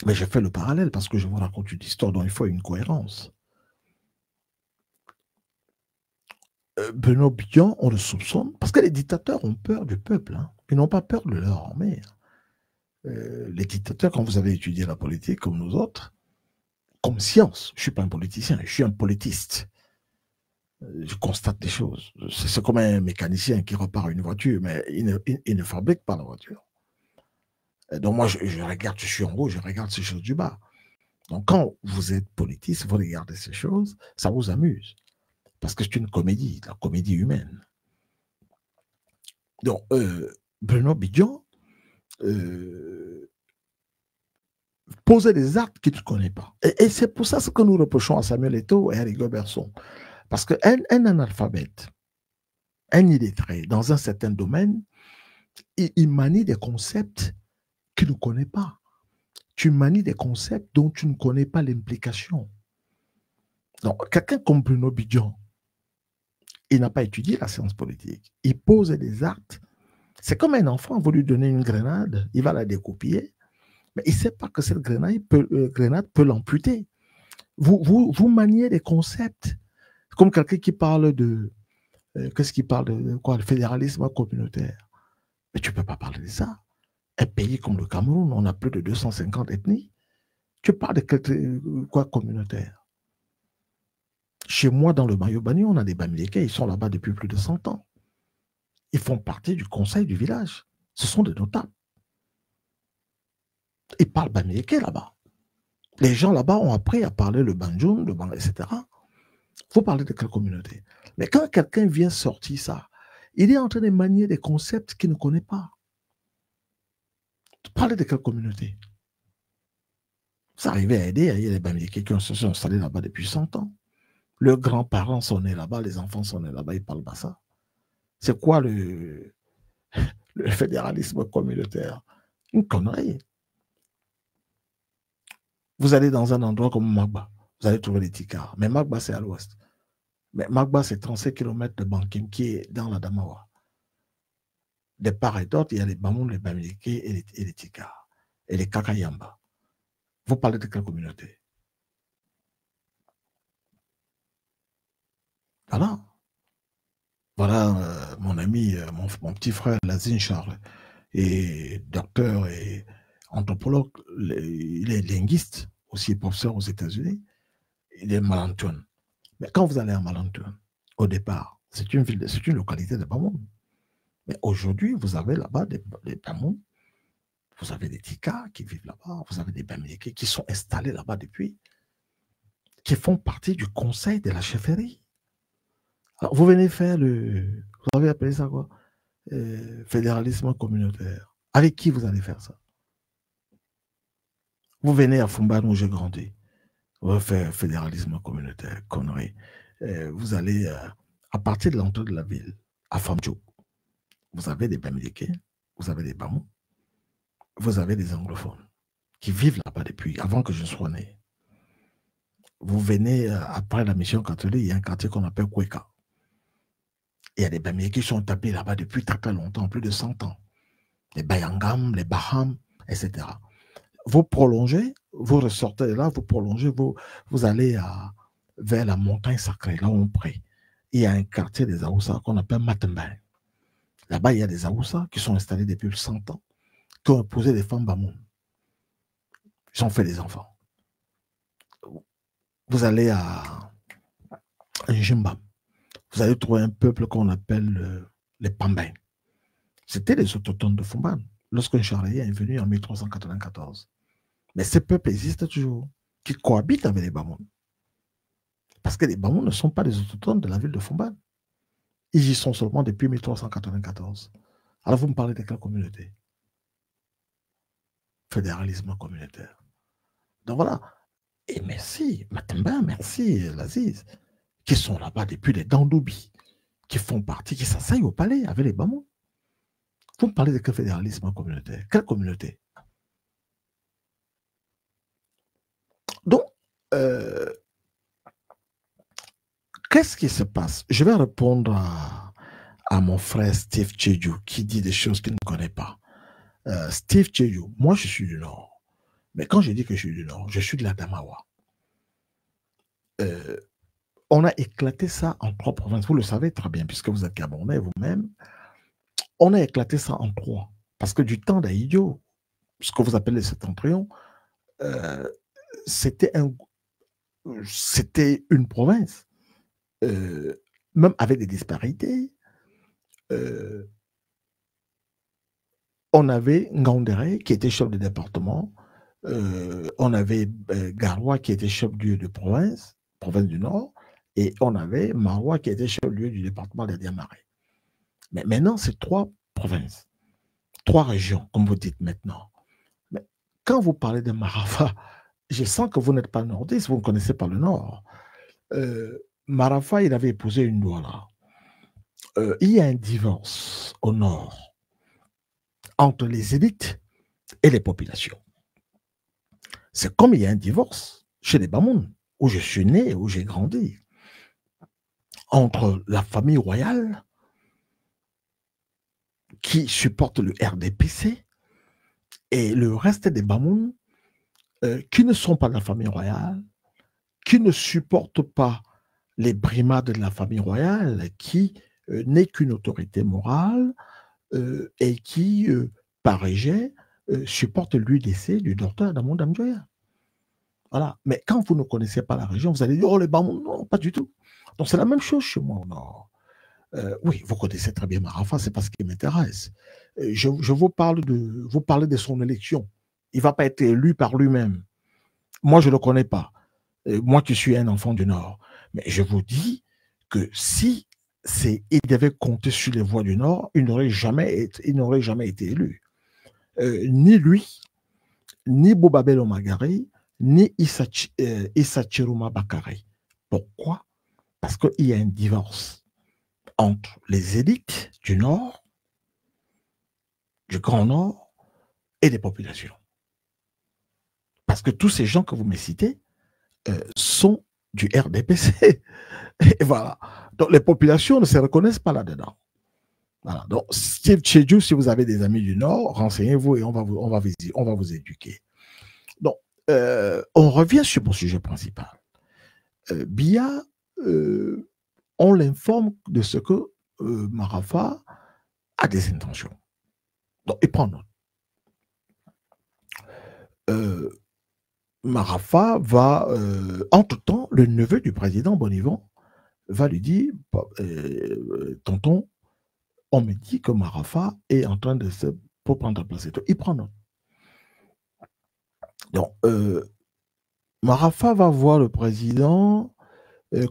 Mais je fais le parallèle parce que je vous raconte une histoire dont il faut une cohérence. Bruno Bidjan, on le soupçonne, parce que les dictateurs ont peur du peuple. Hein. Ils n'ont pas peur de leur armée. Les dictateurs, quand vous avez étudié la politique comme nous autres, comme science, je ne suis pas un politicien, je suis un politiste. Je constate des choses. C'est comme un mécanicien qui repart une voiture, mais il ne fabrique pas la voiture. Donc moi, je regarde, je suis en haut, je regarde ces choses du bas. Donc quand vous êtes politiste, vous regardez ces choses, ça vous amuse. Parce que c'est une comédie, la comédie humaine. Donc, Bruno Bidjon posait des actes qu'il ne connaît pas. Et c'est pour ça ce que nous reprochons à Samuel Eto'o et à Rigo Berson. Parce qu'un analphabète, un illettré, dans un certain domaine, il manie des concepts qu'il ne connaît pas. Tu manies des concepts dont tu ne connais pas l'implication. Donc, quelqu'un comme Bruno Bidjon, il n'a pas étudié la science politique. Il pose des actes. C'est comme un enfant, vous lui donnez une grenade, il va la découpiller, mais il ne sait pas que cette grenade peut l'amputer. Vous maniez des concepts. Comme quelqu'un qui parle de... qu'est-ce qu'il parle de quoi? Le fédéralisme communautaire. Mais tu ne peux pas parler de ça. Un pays comme le Cameroun, on a plus de 250 ethnies. Tu parles de quoi communautaire? Chez moi, dans le Mayobani, on a des Bamileke, ils sont là-bas depuis plus de 100 ans. Ils font partie du conseil du village. Ce sont des notables. Ils parlent Bamileke là-bas. Les gens là-bas ont appris à parler le Banjoun, etc. Il faut parler de quelle communauté? Mais quand quelqu'un vient sortir ça, il est en train de manier des concepts qu'il ne connaît pas. Parler de quelle communauté? Ça arrivait à aider, il y a des Bamileke qui se sont installés là-bas depuis 100 ans. Leurs grands-parents sont nés là-bas, les enfants sont nés là-bas, ils parlent pas ça. C'est quoi le fédéralisme communautaire? Une connerie. Vous allez dans un endroit comme Magba, vous allez trouver des ticards. Mais Magba, c'est à l'ouest. Mais Magba, c'est 37 km de Bankim qui est dans la Damawa. De part et d'autre, il y a les Bamoun, les Bamileke et les ticards. Et les Kakayamba. Vous parlez de quelle communauté? Voilà. Voilà mon ami, mon petit frère Lazine Charles, est docteur et anthropologue, il est linguiste, aussi professeur aux États-Unis, il est Malantoun. Mais quand vous allez à Malantoun, au départ, c'est une localité de Bamoun. Mais aujourd'hui, vous avez là-bas des Bamoun, vous avez des Tika qui vivent là-bas, vous avez des Bamileke qui sont installés là-bas depuis, qui font partie du conseil de la chefferie. Alors, vous venez faire vous avez appelé ça quoi? Fédéralisme communautaire. Avec qui vous allez faire ça? Vous venez à Fumban où j'ai grandi. Vous allez faire fédéralisme communautaire, connerie. Vous allez, à partir de l'entrée de la ville, à Famdjo, vous avez des Bamileke, vous avez des Bamou, vous avez des anglophones qui vivent là-bas depuis, avant que je sois né. Vous venez, après la mission catholique, il y a un quartier qu'on appelle Kweka. Il y a des Bamileke qui sont établis là-bas depuis très très longtemps, plus de 100 ans. Les Bayangam, les Baham, etc. Vous prolongez, vous ressortez de là, vous prolongez, vous allez vers la montagne sacrée, là où on prie. Il y a un quartier des Aoussa qu'on appelle Matembain. Là-bas, il y a des Aoussa qui sont installés depuis 100 ans, qui ont épousé des femmes Bamoun. Ils ont fait des enfants. Vous allez à Njimbam. Vous allez trouver un peuple qu'on appelle les Pambins. C'était les autochtones de Fumban, lorsqu'un charrier est venu en 1394. Mais ces peuples existent toujours, qui cohabitent avec les Bamoun. Parce que les Bamoun ne sont pas des autochtones de la ville de Fumban. Ils y sont seulement depuis 1394. Alors vous me parlez de quelle communauté? Fédéralisme communautaire. Donc voilà. Et merci, Matemba, merci, Laziz, qui sont là-bas depuis les Dandoubi, qui font partie, qui s'asseyent au palais avec les Bamoun. Vous me parlez de quel fédéralisme communautaire? Quelle communauté? Donc, qu'est-ce qui se passe? Je vais répondre à mon frère Steve Tcheju qui dit des choses qu'il ne connaît pas. Steve Tcheju, moi je suis du Nord. Mais quand je dis que je suis du Nord, je suis de la Damawa. On a éclaté ça en 3 provinces. Vous le savez très bien, puisque vous êtes Gabonais vous-même. On a éclaté ça en 3. Parce que du temps d'Aïdio, ce que vous appelez le septentrion, c'était une province. même avec des disparités, on avait Ngandere qui était chef de département, on avait Garoua qui était chef-lieu de province du Nord, et on avait Maroua qui était chef-lieu du département des Diamarés. Mais maintenant, c'est 3 provinces, 3 régions, comme vous dites maintenant. Mais quand vous parlez de Marafa, je sens que vous n'êtes pas nordiste, vous ne connaissez pas le Nord. Marafa, il avait épousé une Douala. Il y a un divorce au Nord entre les élites et les populations. C'est comme il y a un divorce chez les Bamoun, où je suis né, où j'ai grandi, entre la famille royale qui supporte le RDPC et le reste des Bamoun qui ne sont pas de la famille royale, qui ne supportent pas les brimades de la famille royale, qui n'est qu'une autorité morale et qui, par rejet, supporte l'UDC du docteur Damon Damjoya. Voilà. Mais quand vous ne connaissez pas la région, vous allez dire, oh les Bamoun, non, pas du tout. Donc c'est la même chose chez moi au Nord. Oui, vous connaissez très bien Marafa, c'est pas ce qui m'intéresse. Je vous parle de son élection. Il ne va pas être élu par lui-même. Moi, je ne le connais pas. Moi qui suis un enfant du Nord. Mais je vous dis que si il devait compter sur les voix du Nord, il n'aurait jamais été élu. Ni lui, ni Bobabel Omagari, ni Issa Chiruma Bakari. Pourquoi? Parce qu'il y a un divorce entre les élites du Nord, du Grand Nord, et des populations. Parce que tous ces gens que vous me citez sont du RDPC. Et voilà. Donc les populations ne se reconnaissent pas là-dedans. Voilà. Donc, chez Dieu, si vous avez des amis du Nord, renseignez-vous et on va vous éduquer. Donc, on revient sur mon sujet principal. Biya, on l'informe de ce que Marafa a des intentions. Donc, il prend note. Marafa va, entre-temps, le neveu du président Bonivon va lui dire, tonton, on me dit que Marafa est en train de pour prendre la place. Il prend note. Donc, Marafa va voir le président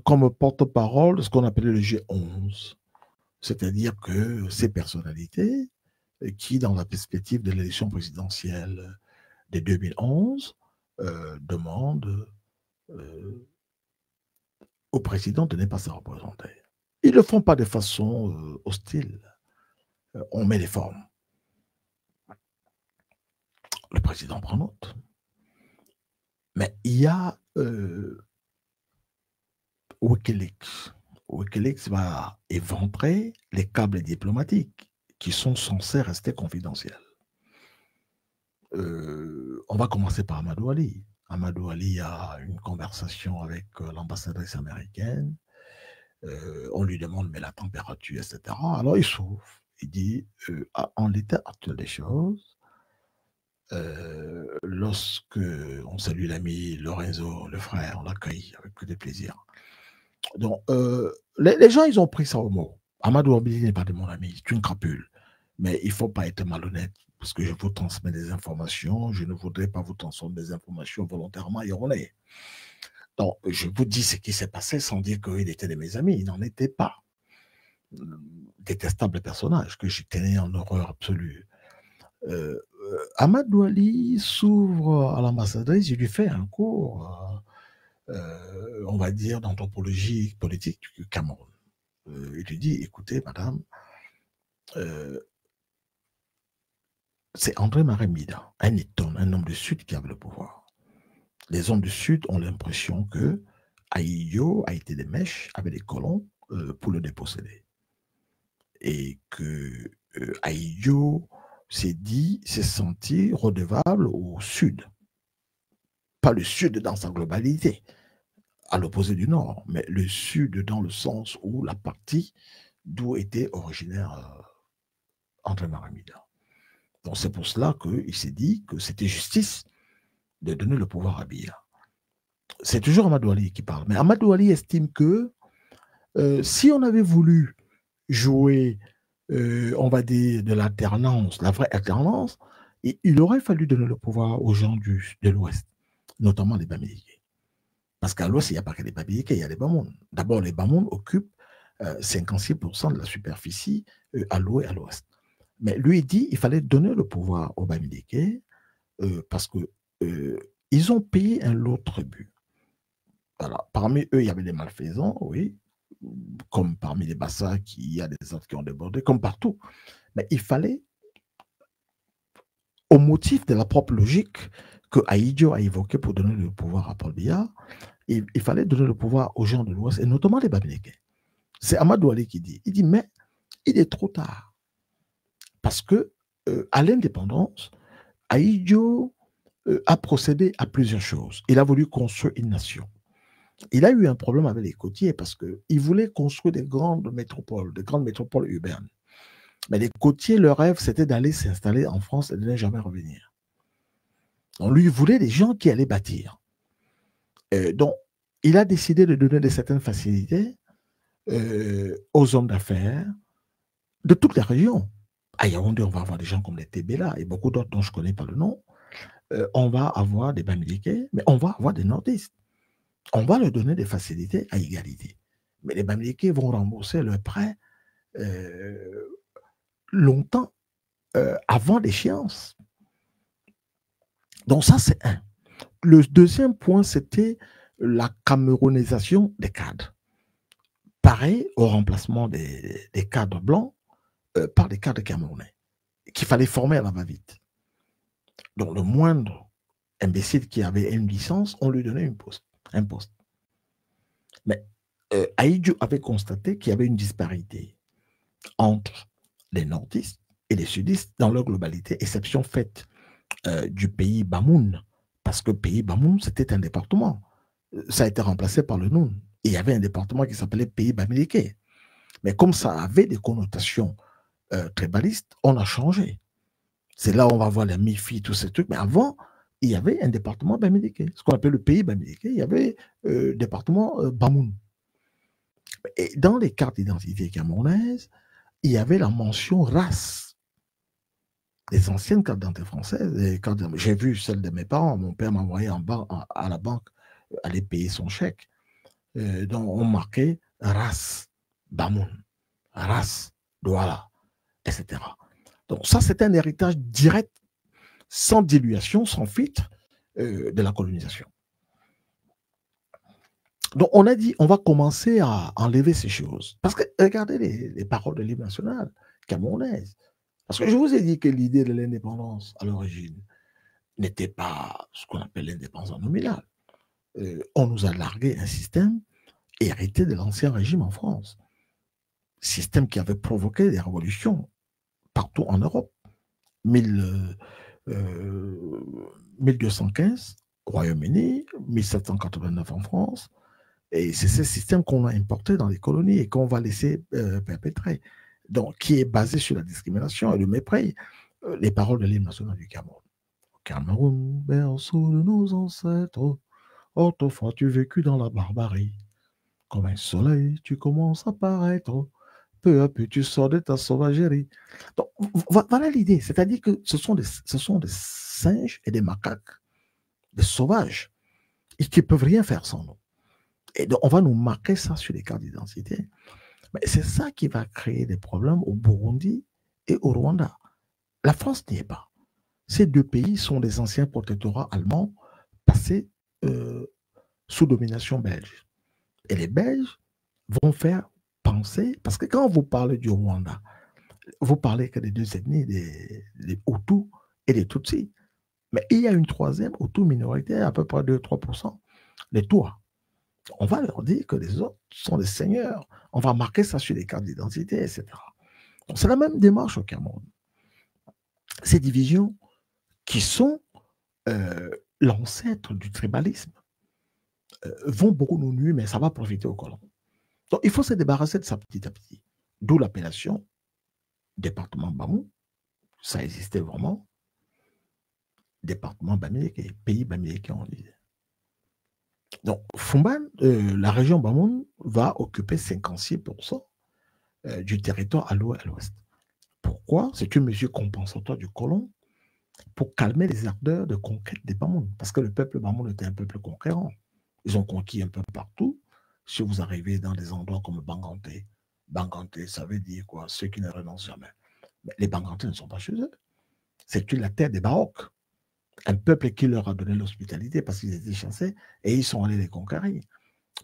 comme porte-parole de ce qu'on appelait le G11. C'est-à-dire que ces personnalités qui, dans la perspective de l'élection présidentielle de 2011, demandent au président de ne pas se représenter. Ils ne le font pas de façon hostile. On met les formes. Le président prend note. Mais il y a Wikileaks. Wikileaks va éventrer les câbles diplomatiques qui sont censés rester confidentiels. On va commencer par Amadou Ali. Amadou Ali a une conversation avec l'ambassadrice américaine. On lui demande mais la température, etc. Alors il s'ouvre. Il dit en l'état actuel des choses, lorsque on salue l'ami Lorenzo, le frère, on l'accueille avec plus de plaisir. Donc, les gens, ils ont pris ça au mot. Amadou Ali n'est pas de mon ami, c'est une crapule. Mais il ne faut pas être malhonnête, parce que je vous transmets des informations, je ne voudrais pas vous transmettre des informations volontairement erronées. Donc, je vous dis ce qui s'est passé sans dire qu'il était de mes amis, il n'en était pas. Détestable personnage que je tenais en horreur absolue. Amadou Ali s'ouvre à l'ambassadrice, il lui fait un cours, on va dire, d'anthropologie politique du Cameroun. Il lui dit, écoutez, madame, c'est André-Marie Mida, un Eton, un homme du Sud qui avait le pouvoir. Les hommes du Sud ont l'impression que Aïyo a été des mèches avec des colons pour le déposséder. Et que Aïyo s'est senti redevable au Sud. Pas le Sud dans sa globalité, à l'opposé du Nord, mais le Sud dans le sens où la partie d'où était originaire André-Marie Mida. Donc c'est pour cela qu'il s'est dit que c'était justice de donner le pouvoir à Biya. C'est toujours Amadou Ali qui parle, mais Amadou Ali estime que Si on avait voulu jouer, on va dire, de l'alternance, la vraie alternance, il aurait fallu donner le pouvoir aux gens de l'Ouest, notamment les Bamileke. Parce qu'à l'Ouest, il n'y a pas que les Bamileke, il y a les Bamoun. D'abord, les Bamoun occupent 56% de la superficie allouée à l'Ouest. Mais lui, il dit qu'il fallait donner le pouvoir aux Bamileke parce que ils ont payé un lot de tribut. Voilà. Parmi eux, il y avait des malfaisants, oui, comme parmi les Bassa, il y a des autres qui ont débordé, comme partout. Mais il fallait, au motif de la propre logique que Aïdjo a évoqué pour donner le pouvoir à Paul Biya, il fallait donner le pouvoir aux gens de l'Ouest, et notamment les Bamileke. C'est Amadou Ali qui dit, il dit, mais il est trop tard. Parce que à l'indépendance, Aïdjo a procédé à plusieurs choses. Il a voulu construire une nation. Il a eu un problème avec les côtiers parce qu'il voulait construire des grandes métropoles urbaines. Mais les côtiers, leur rêve, c'était d'aller s'installer en France et de ne jamais revenir. Donc, lui, il voulait des gens qui allaient bâtir. Donc, il a décidé de donner certaines facilités aux hommes d'affaires de toutes les régions. À Yaoundé, on va avoir des gens comme les Tébéla et beaucoup d'autres dont je ne connais pas le nom. On va avoir des Bamileke, mais on va avoir des nordistes. On va leur donner des facilités à égalité. Mais les Bamileke vont rembourser leurs prêts longtemps avant l'échéance. Donc ça, c'est un. Le deuxième point, c'était la camerounisation des cadres. Pareil au remplacement des cadres blancs par des cadres camerounais qu'il fallait former à la va-vite. Donc le moindre imbécile qui avait une licence, on lui donnait un poste. Mais Aïdjo avait constaté qu'il y avait une disparité entre les nordistes et les sudistes dans leur globalité, exception faite du pays Bamoun, parce que le pays Bamoun, c'était un département. Ça a été remplacé par le Noun. Et il y avait un département qui s'appelait pays Bamileke. Mais comme ça avait des connotations tribalistes, on a changé. C'est là où on va voir les MIFI, tous ces trucs. Mais avant, il y avait un département Bamileke. Ce qu'on appelle le pays Bamileke, il y avait le département Bamoun. Et dans les cartes d'identité camerounaises, il y avait la mention race. Les anciennes cartes d'identité françaises, j'ai vu celle de mes parents, mon père m'a envoyé à la banque aller payer son chèque. Donc on marquait race, Bamoun, race, Douala, etc. Donc ça, c'est un héritage direct, sans dilution, sans filtre, de la colonisation. Donc on a dit, on va commencer à enlever ces choses. Parce que regardez les paroles de l'hymne national camerounaise. Parce que je vous ai dit que l'idée de l'indépendance, à l'origine, n'était pas ce qu'on appelle l'indépendance nominale. On nous a largué un système hérité de l'ancien régime en France. Système qui avait provoqué des révolutions partout en Europe. 1215 au Royaume-Uni, 1789 en France. Et c'est ce système qu'on a importé dans les colonies et qu'on va laisser perpétrer. Donc, qui est basé sur la discrimination et le mépris. Les paroles de l'hymne national du Cameroun. Cameroun, berceau de nos ancêtres, autrefois tu vécus dans la barbarie. Comme un soleil, tu commences à paraître. Peu à peu, tu sors de ta sauvagerie. Donc, voilà l'idée. C'est-à-dire que ce sont des singes et des macaques, des sauvages, et qui ne peuvent rien faire sans nous. Et donc, on va nous marquer ça sur les cartes d'identité. Mais c'est ça qui va créer des problèmes au Burundi et au Rwanda. La France n'y est pas. Ces deux pays sont des anciens protectorats allemands passés sous domination belge. Et les Belges vont faire penser, parce que quand vous parlez du Rwanda, vous parlez que des deux ethnies, des Hutus et des Tutsis. Mais il y a une troisième Hutu minorité, à peu près 2-3%, les Touaregs. On va leur dire que les autres sont des seigneurs. On va marquer ça sur les cartes d'identité, etc. Donc c'est la même démarche au Cameroun. Ces divisions qui sont l'ancêtre du tribalisme vont beaucoup nous nuire, mais ça va profiter aux colons. Donc il faut se débarrasser de ça petit à petit. D'où l'appellation département Bamou. Ça existait vraiment. Département Bamileke, pays Bamileke, on disait. Donc, Fumban, la région Bamoun va occuper 56% du territoire à l'ouest. Pourquoi? C'est une mesure compensatoire du colon pour calmer les ardeurs de conquête des Bamoun. Parce que le peuple Bamoun était un peuple conquérant. Ils ont conquis un peu partout. Si vous arrivez dans des endroits comme Banganté, Banganté, ça veut dire quoi? Ceux qui ne renoncent jamais. Mais les Bangantés ne sont pas chez eux. C'est la terre des Baroques. Un peuple qui leur a donné l'hospitalité parce qu'ils étaient chassés et ils sont allés les conquérir.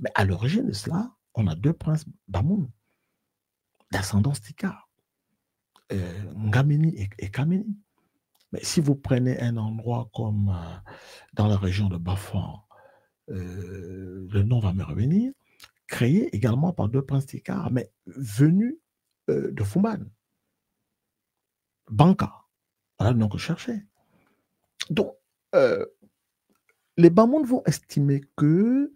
Mais à l'origine de cela, on a deux princes Bamoun, d'ascendance Tika, Ngamini et Kamini. Mais si vous prenez un endroit comme dans la région de Bafouan, le nom va me revenir, créé également par deux princes Tika, mais venus de Fumban. Banca, voilà le nom que je cherchais. Donc, les Bamoun vont estimer que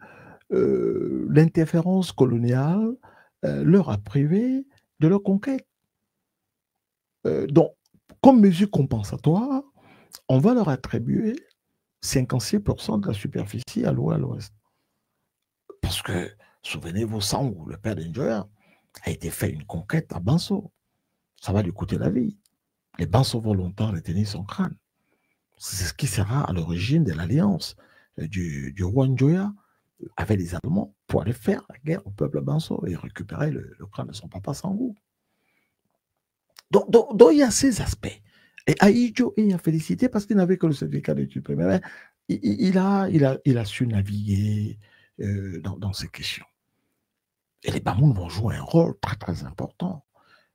l'interférence coloniale leur a privé de leur conquête. Donc, comme mesure compensatoire, on va leur attribuer 56% de la superficie à l'ouest. Parce que, souvenez-vous, Sangou, le père d'Enjoya, a été fait une conquête à Banso. Ça va lui coûter la vie. Les Banso vont longtemps retenir son crâne. C'est ce qui sera à l'origine de l'alliance du roi Njoya avec les Allemands pour aller faire la guerre au peuple Banso et récupérer le crâne de son papa Sangou. Donc, il y a ces aspects. Et Aïdjo est à féliciter parce qu'il n'avait que le certificat d'études primaires. Il a su naviguer dans ces questions. Et les Bamoun vont jouer un rôle très, très important.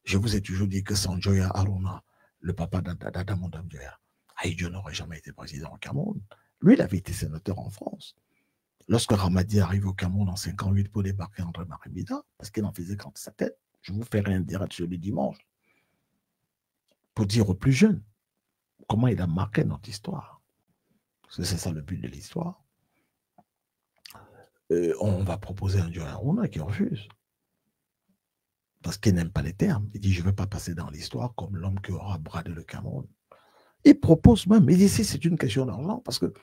Je vous ai toujours dit que sans Joya Aruna, le papa d'Adamonda Joya, Aïdjo n'aurait jamais été président au Cameroun. Lui, il avait été sénateur en France. Lorsque Ramadi arrive au Cameroun en 58 pour débarquer André Maribida, parce qu'il en faisait quand sa tête, je vous ferai un direct sur le dimanche, pour dire aux plus jeunes comment il a marqué notre histoire. C'est ça le but de l'histoire. On va proposer un Joya Aruna qui refuse. Parce qu'il n'aime pas les termes. Il dit, je ne veux pas passer dans l'histoire comme l'homme qui aura bradé le Cameroun. Il propose même, il dit, si c'est une question d'argent, parce que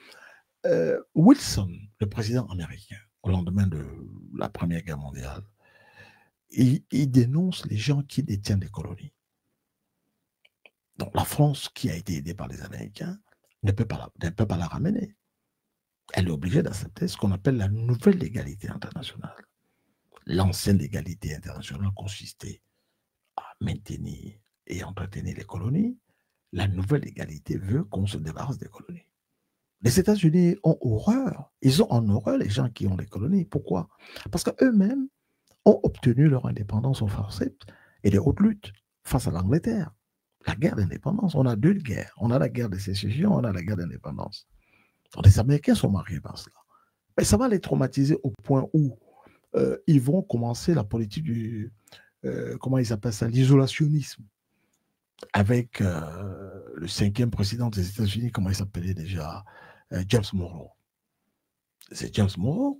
Wilson, le président américain, au lendemain de la Première Guerre mondiale, il dénonce les gens qui détiennent des colonies. Donc la France, qui a été aidée par les Américains, ne peut pas la ramener. Elle est obligée d'accepter ce qu'on appelle la nouvelle légalité internationale. L'ancienne légalité internationale consistait à maintenir et entretenir les colonies. La nouvelle légalité veut qu'on se débarrasse des colonies. Les États-Unis ont horreur. Ils ont en horreur les gens qui ont les colonies. Pourquoi? Parce qu'eux-mêmes ont obtenu leur indépendance au forceps et des hautes luttes face à l'Angleterre. La guerre d'indépendance, on a deux guerres. On a la guerre de sécession, on a la guerre d'indépendance. Les Américains sont mariés par cela. Mais ça va les traumatiser au point où ils vont commencer la politique du, comment ils appellent ça, l'isolationnisme. Avec le 5e président des États-Unis, comment il s'appelait déjà, James Monroe. C'est James Monroe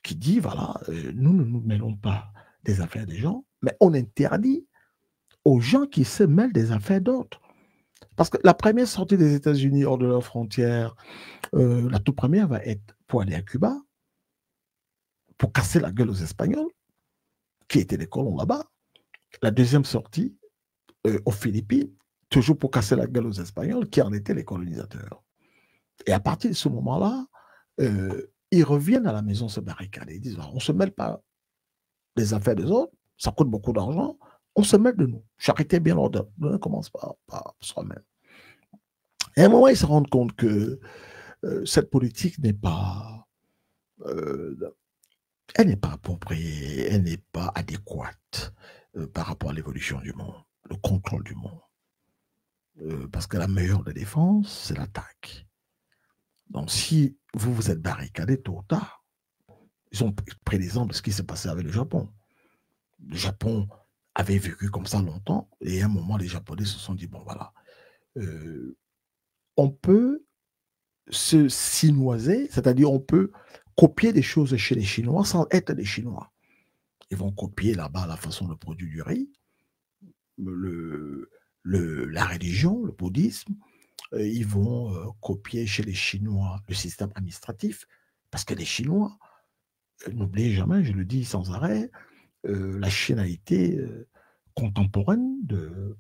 qui dit, voilà, nous ne nous mêlons pas des affaires des gens, mais on interdit aux gens qui se mêlent des affaires d'autres. Parce que la première sortie des États-Unis hors de leurs frontières, la toute première va être pour aller à Cuba, pour casser la gueule aux Espagnols, qui étaient les colons là-bas. La deuxième sortie, aux Philippines, toujours pour casser la gueule aux Espagnols, qui en étaient les colonisateurs. Et à partir de ce moment-là, ils reviennent à la maison se barricader. Ils disent, on ne se mêle pas des affaires des autres, ça coûte beaucoup d'argent, on se mêle de nous. Charité bien l'ordre, on commence par soi-même. Et à un moment, ils se rendent compte que cette politique n'est pas... elle n'est pas appropriée, elle n'est pas adéquate par rapport à l'évolution du monde, le contrôle du monde. Parce que la meilleure des défenses, c'est l'attaque. Donc, si vous êtes barricadé tôt ou tard, ils ont pris l'exemple de ce qui s'est passé avec le Japon. Le Japon avait vécu comme ça longtemps, et à un moment, les Japonais se sont dit, bon, voilà, on peut se chinoiser, c'est-à-dire on peut copier des choses chez les Chinois sans être des Chinois. Ils vont copier là-bas la façon de produire du riz, la religion, le bouddhisme. Ils vont copier chez les Chinois le système administratif, Parce que les Chinois, n'oubliez jamais, je le dis sans arrêt, la Chine a été contemporaine de,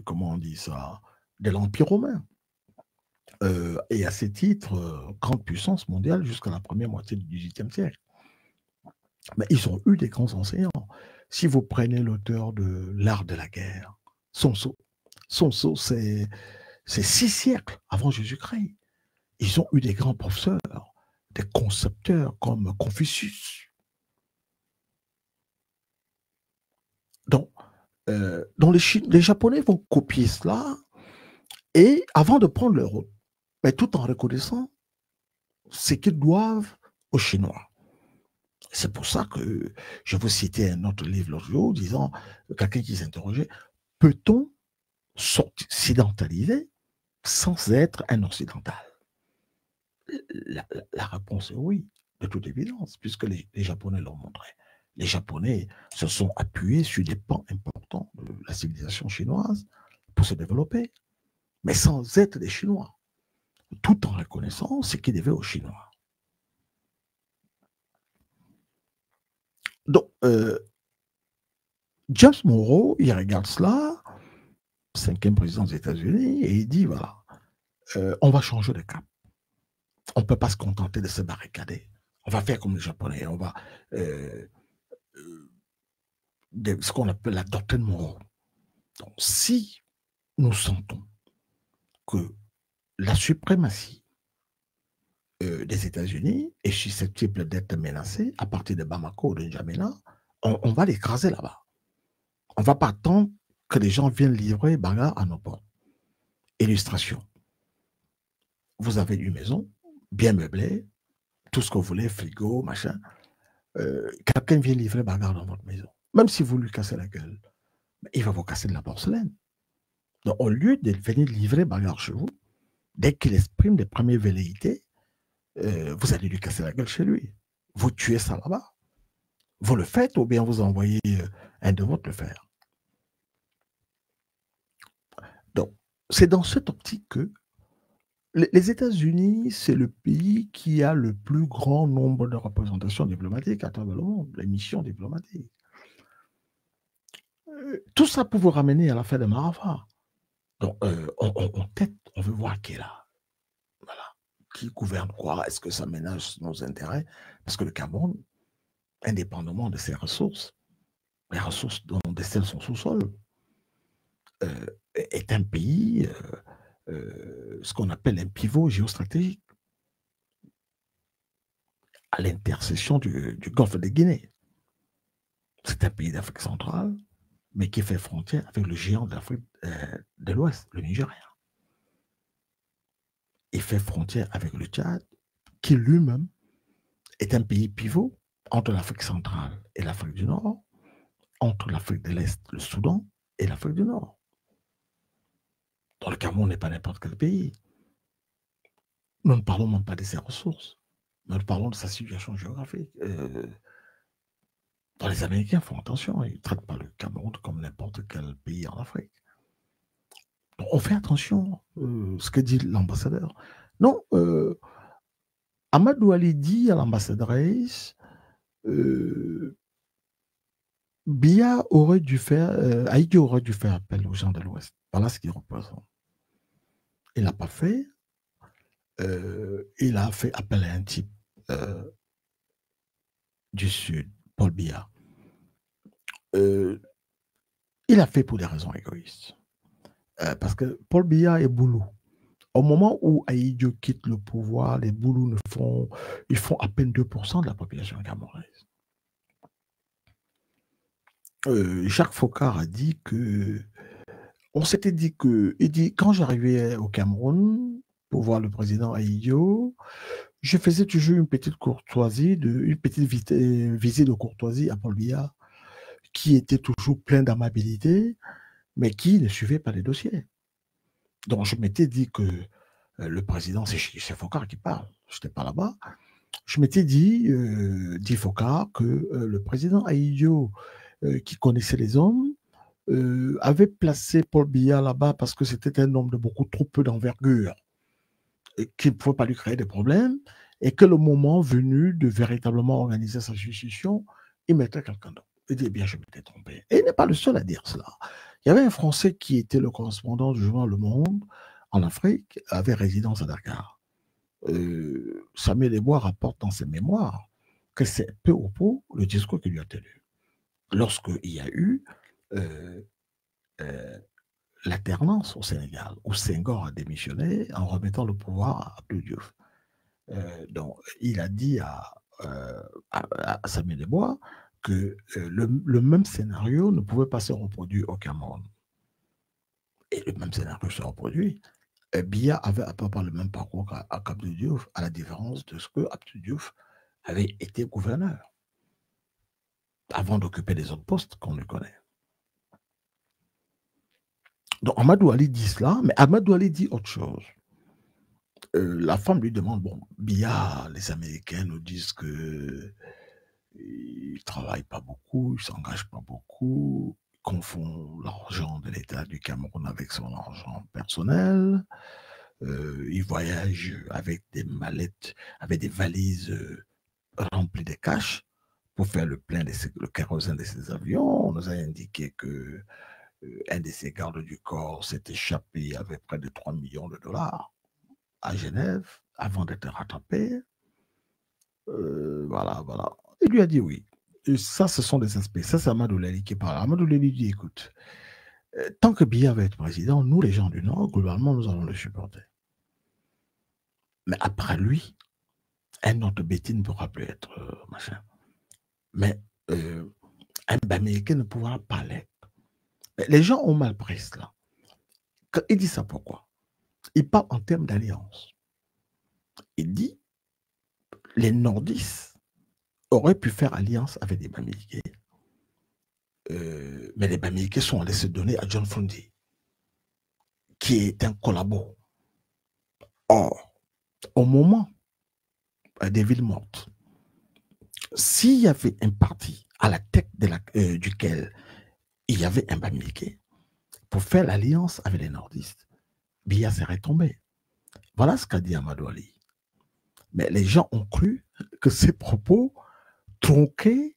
comment on dit ça, de l'Empire romain. Et à ces titres, grande puissance mondiale jusqu'à la première moitié du XVIIIe siècle. Mais ils ont eu des grands enseignants. Si vous prenez l'auteur de L'Art de la guerre, Sun Tzu, c'est 6 siècles avant Jésus-Christ. Ils ont eu des grands professeurs, des concepteurs comme Confucius. Donc les Japonais vont copier cela, et avant de prendre leur route, mais tout en reconnaissant ce qu'ils doivent aux Chinois. C'est pour ça que je vous citais un autre livre l'autre jour, disant, quelqu'un qui s'interrogeait, peut-on s'occidentaliser sans être un occidental? La réponse est oui, de toute évidence, puisque les Japonais l'ont montré. Les Japonais se sont appuyés sur des pans importants de la civilisation chinoise pour se développer, mais sans être des Chinois, tout en reconnaissant ce qu'ils devaient aux Chinois. Donc, James Monroe, il regarde cela, 5e président des États-Unis, et il dit, voilà, on va changer de cap. On ne peut pas se contenter de se barricader. On va faire comme les Japonais. On va... ce qu'on appelle la doctrine Monroe. Donc, si nous sentons que la suprématie des États-Unis est susceptible d'être menacée à partir de Bamako ou de N'Djamena, on va l'écraser là-bas. On ne va pas attendre que les gens viennent livrer bagarre à nos portes. Illustration. Vous avez une maison bien meublée, tout ce que vous voulez, frigo, machin. Quelqu'un vient livrer bagarre dans votre maison. Même si vous lui cassez la gueule, il va vous casser de la porcelaine. Donc, au lieu de venir livrer bagarre chez vous, dès qu'il exprime des premières velléités, vous allez lui casser la gueule chez lui. Vous tuez ça là-bas. Vous le faites ou bien vous envoyez un de vôtres le faire. Donc, c'est dans cette optique que les États-Unis, c'est le pays qui a le plus grand nombre de représentations diplomatiques à travers le monde, les missions diplomatiques. Tout ça pour vous ramener à l'affaire de Marafa. Donc, on veut voir qui est là. Voilà. Qui gouverne quoi? Est-ce que ça ménage nos intérêts? Parce que le Cameroun, indépendamment de ses ressources, les ressources dont décèle son sous-sol, est un pays, ce qu'on appelle un pivot géostratégique, à l'intersection du golfe de Guinée. C'est un pays d'Afrique centrale, mais qui fait frontière avec le géant de l'Afrique de l'Ouest, le Nigeria. Il fait frontière avec le Tchad, qui lui-même est un pays pivot entre l'Afrique centrale et l'Afrique du Nord, entre l'Afrique de l'Est, le Soudan, et l'Afrique du Nord. Donc le Cameroun n'est pas n'importe quel pays. Nous ne parlons même pas de ses ressources. Nous parlons de sa situation géographique. Les Américains font attention, ils ne traitent pas le Cameroun comme n'importe quel pays en Afrique. Donc, on fait attention, ce que dit l'ambassadeur. Non, Amadou Ali dit à l'ambassadrice, Biya aurait dû faire, Haïti aurait dû faire appel aux gens de l'Ouest. Voilà ce qu'il représente. Il ne l'a pas fait. Il a fait appel à un type du Sud, Paul Biya. Il a fait pour des raisons égoïstes. Parce que Paul Biya est boulot. Au moment où Ahidjo quitte le pouvoir, les Boulous ils font à peine 2% de la population camerounaise. Jacques Foccart a dit que, on s'était dit que, il dit, quand j'arrivais au Cameroun pour voir le président Ahidjo, je faisais toujours une petite courtoisie, une petite visite de courtoisie à Paul Biya, qui était toujours plein d'amabilité, mais qui ne suivait pas les dossiers. Donc, je m'étais dit que le président, c'est Foccart qui parle, je n'étais pas là-bas. Je m'étais dit, dit Foccart, que le président Ahidjo, qui connaissait les hommes, avait placé Paul Biya là-bas parce que c'était un homme de beaucoup trop peu d'envergure, qu'il ne pouvait pas lui créer des problèmes, et que le moment venu de véritablement organiser sa succession, il mettait quelqu'un d'autre. Il dit, eh bien, je m'étais trompé. Et il n'est pas le seul à dire cela. Il y avait un Français qui était le correspondant du journal Le Monde en Afrique, avait résidence à Dakar. Samuel Desbois rapporte dans ses mémoires que c'est peu ou prou le discours qu'il lui a tenu. Lorsqu'il y a eu l'alternance au Sénégal, où Senghor a démissionné en remettant le pouvoir à Abdou Diouf. Donc, il a dit à Samuel Desbois que le même scénario ne pouvait pas se reproduire au Cameroun. Et le même scénario se reproduit. Biya avait à peu près le même parcours qu'Abdou Diouf, à la différence de ce que Abdou Diouf avait été gouverneur avant d'occuper les autres postes qu'on lui connaît. Donc Amadou Ali dit cela, mais Amadou Ali dit autre chose. La femme lui demande, bon, Biya, les Américains nous disent que il ne travaille pas beaucoup, il ne s'engage pas beaucoup, il confond l'argent de l'État du Cameroun avec son argent personnel. Il voyage avec des mallettes, avec des valises remplies de cash pour faire le plein le kérosène de ses avions. On nous a indiqué que un de ses gardes du corps s'est échappé avec près de 3 millions de dollars à Genève avant d'être rattrapé. Voilà. Il lui a dit oui. Et ça, ce sont des aspects. Ça, c'est Amadou Lely qui parle. Amadou Lely dit, écoute, tant que Biya va être président, nous, les gens du Nord, globalement, nous allons le supporter. Mais après lui, un autre bêtise ne pourra plus être machin. Mais un Américain ne pourra pas l'être. Les gens ont mal pris cela. Il dit ça pourquoi? Il parle en termes d'alliance. Il dit les nordistes auraient pu faire alliance avec les Bamileke. Mais les Bamileke sont allés se donner à John Fundy, qui est un collabo. Or, au moment des villes mortes, s'il y avait un parti à la tête duquel il y avait un Bamileke, pour faire l'alliance avec les nordistes, Biya serait tombé. Voilà ce qu'a dit Amadou Ali. Mais les gens ont cru que ces propos tronqués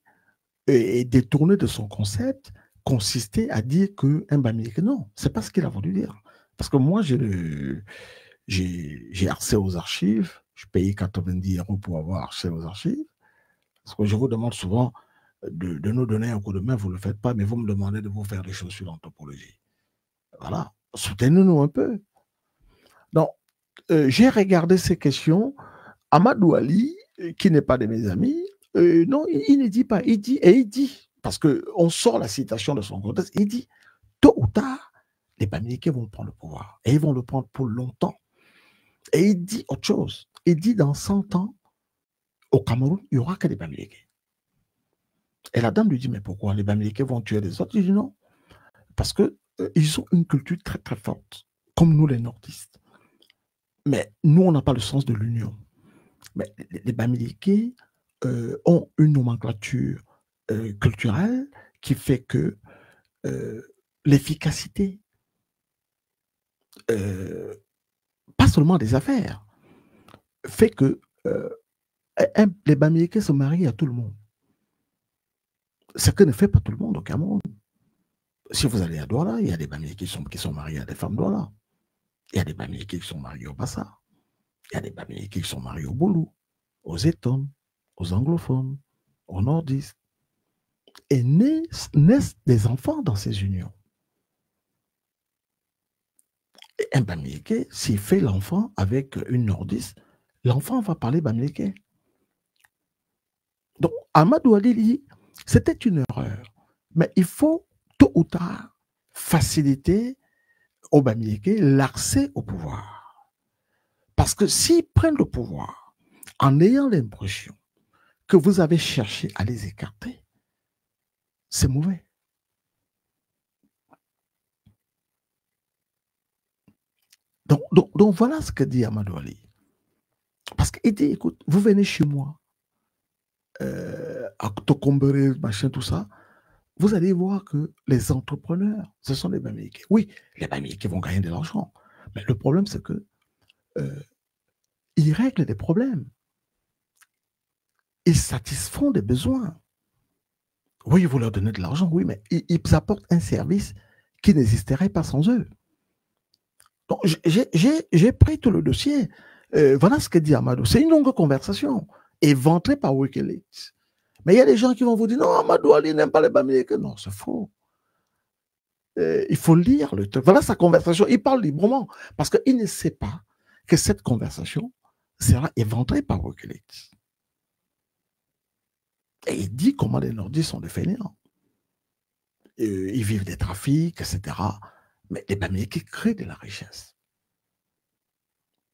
et détournés de son concept consistaient à dire qu'un Bamileke, non, c'est pas ce qu'il a voulu dire. Parce que moi, j'ai accès aux archives, je payais 90 € pour avoir accès aux archives, parce que je vous demande souvent de nous donner un coup de main, vous ne le faites pas, mais vous me demandez de vous faire des choses sur l'anthropologie. Voilà, soutenez-nous un peu. Donc, j'ai regardé ces questions. Amadou Ali, qui n'est pas de mes amis, non, il ne dit pas. Il dit, parce qu'on sort la citation de son contexte, il dit, tôt ou tard, les Bamileke vont prendre le pouvoir. Et ils vont le prendre pour longtemps. Et il dit autre chose. Il dit, dans 100 ans, au Cameroun, il n'y aura que des Bamileke. Et la dame lui dit, mais pourquoi les Bamileke vont tuer les autres? Il dit non. Parce qu'ils ont une culture très, très forte, comme nous, les nordistes. Mais nous, on n'a pas le sens de l'union. Mais les Bamileke ont une nomenclature culturelle qui fait que l'efficacité, pas seulement des affaires, fait que les Bamileke se marient à tout le monde. Ce que ne fait pas tout le monde au Cameroun. Si vous allez à Douala, il y a des Bamileke qui sont mariés à des femmes Douala. Il y a des Bamileke qui sont mariés au Bassa. Il y a des Bamileke qui sont mariés au Boulou, aux Étones, aux anglophones, aux nordistes. Et naissent des enfants dans ces unions. Et un Bamileke, s'il fait l'enfant avec une nordiste, l'enfant va parler Bamileke. Donc, Amadou Ali dit, c'était une erreur. Mais il faut, tôt ou tard, faciliter aux Bamileke l'accès au pouvoir. Parce que s'ils prennent le pouvoir en ayant l'impression que vous avez cherché à les écarter, c'est mauvais. Donc voilà ce que dit Amadou Ali. Parce qu'il dit, écoute, vous venez chez moi, à Tokombere, machin, tout ça, vous allez voir que les entrepreneurs, ce sont les Bamileke. Oui, les Bamileke vont gagner de l'argent. Mais le problème, c'est que ils règlent des problèmes. ils satisfont des besoins. Oui, vous leur donnez de l'argent, oui, mais ils apportent un service qui n'existerait pas sans eux. Donc, j'ai pris tout le dossier. Voilà ce que dit Amadou. C'est une longue conversation, éventrée par Wikileaks. Mais il y a des gens qui vont vous dire, non, Amadou Ali n'aime pas les Bamileke. Non, c'est faux. Il faut lire le truc. Voilà sa conversation. Il parle librement parce qu'il ne sait pas que cette conversation sera éventrée par Wikileaks. Et il dit comment les nordistes sont des fainéants. Ils vivent des trafics, etc. Mais les Bamileke créent de la richesse.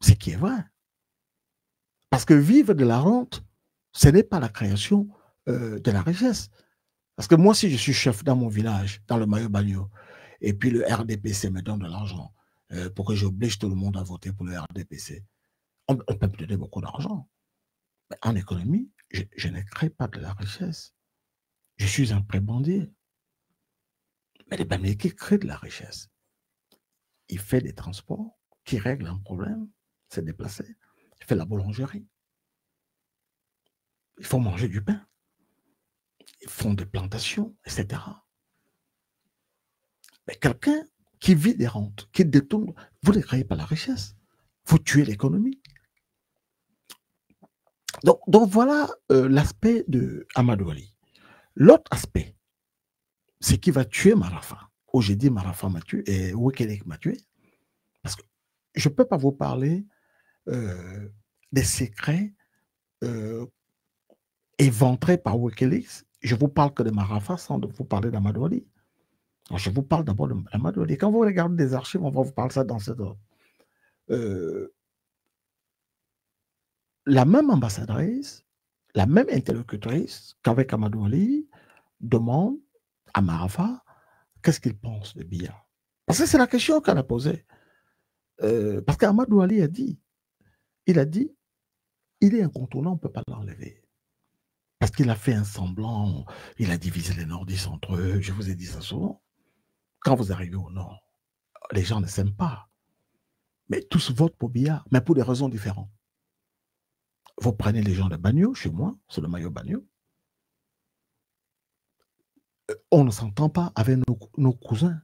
Ce qui est vrai. Parce que vivre de la rente, ce n'est pas la création de la richesse. Parce que moi, si je suis chef dans mon village, dans le Mayo-Bagno, et puis le RDPC me donne de l'argent pour que j'oblige tout le monde à voter pour le RDPC, on peut me donner beaucoup d'argent. Mais en économie, je ne crée pas de la richesse. Je suis un prébendier. Mais les Bamileke créent de la richesse. Il fait des transports qui règlent un problème, c'est déplacé. Il fait la boulangerie. Il faut manger du pain. Ils font des plantations, etc. Mais quelqu'un qui vit des rentes, qui détourne, vous ne créez pas la richesse. Vous tuez l'économie. Donc voilà l'aspect de Amadou Ali. L'autre aspect, c'est qui va tuer Marafa. Ou j'ai dit Marafa m'a tué et Wikileaks m'a tué. Parce que je ne peux pas vous parler des secrets éventrés par Wikileaks. Je vous parle que de Marafa sans vous parler d'Amadou Ali. Alors, je vous parle d'abord d'Amadou Ali. Quand vous regardez des archives, on va vous parler ça dans cet ordre. La même ambassadrice, la même interlocutrice qu'avec Amadou Ali demande à Marafa qu'est-ce qu'il pense de Biya. Parce que c'est la question qu'elle a posée. Parce qu'Amadou Ali a dit, il est incontournable, on ne peut pas l'enlever. Parce qu'il a fait un semblant, il a divisé les nordistes entre eux, je vous ai dit ça souvent. Quand vous arrivez au nord, les gens ne s'aiment pas. Mais tous votent pour Biya, mais pour des raisons différentes. Vous prenez les gens de Bagno, chez moi, c'est le Mayo Bagno. On ne s'entend pas avec nos cousins,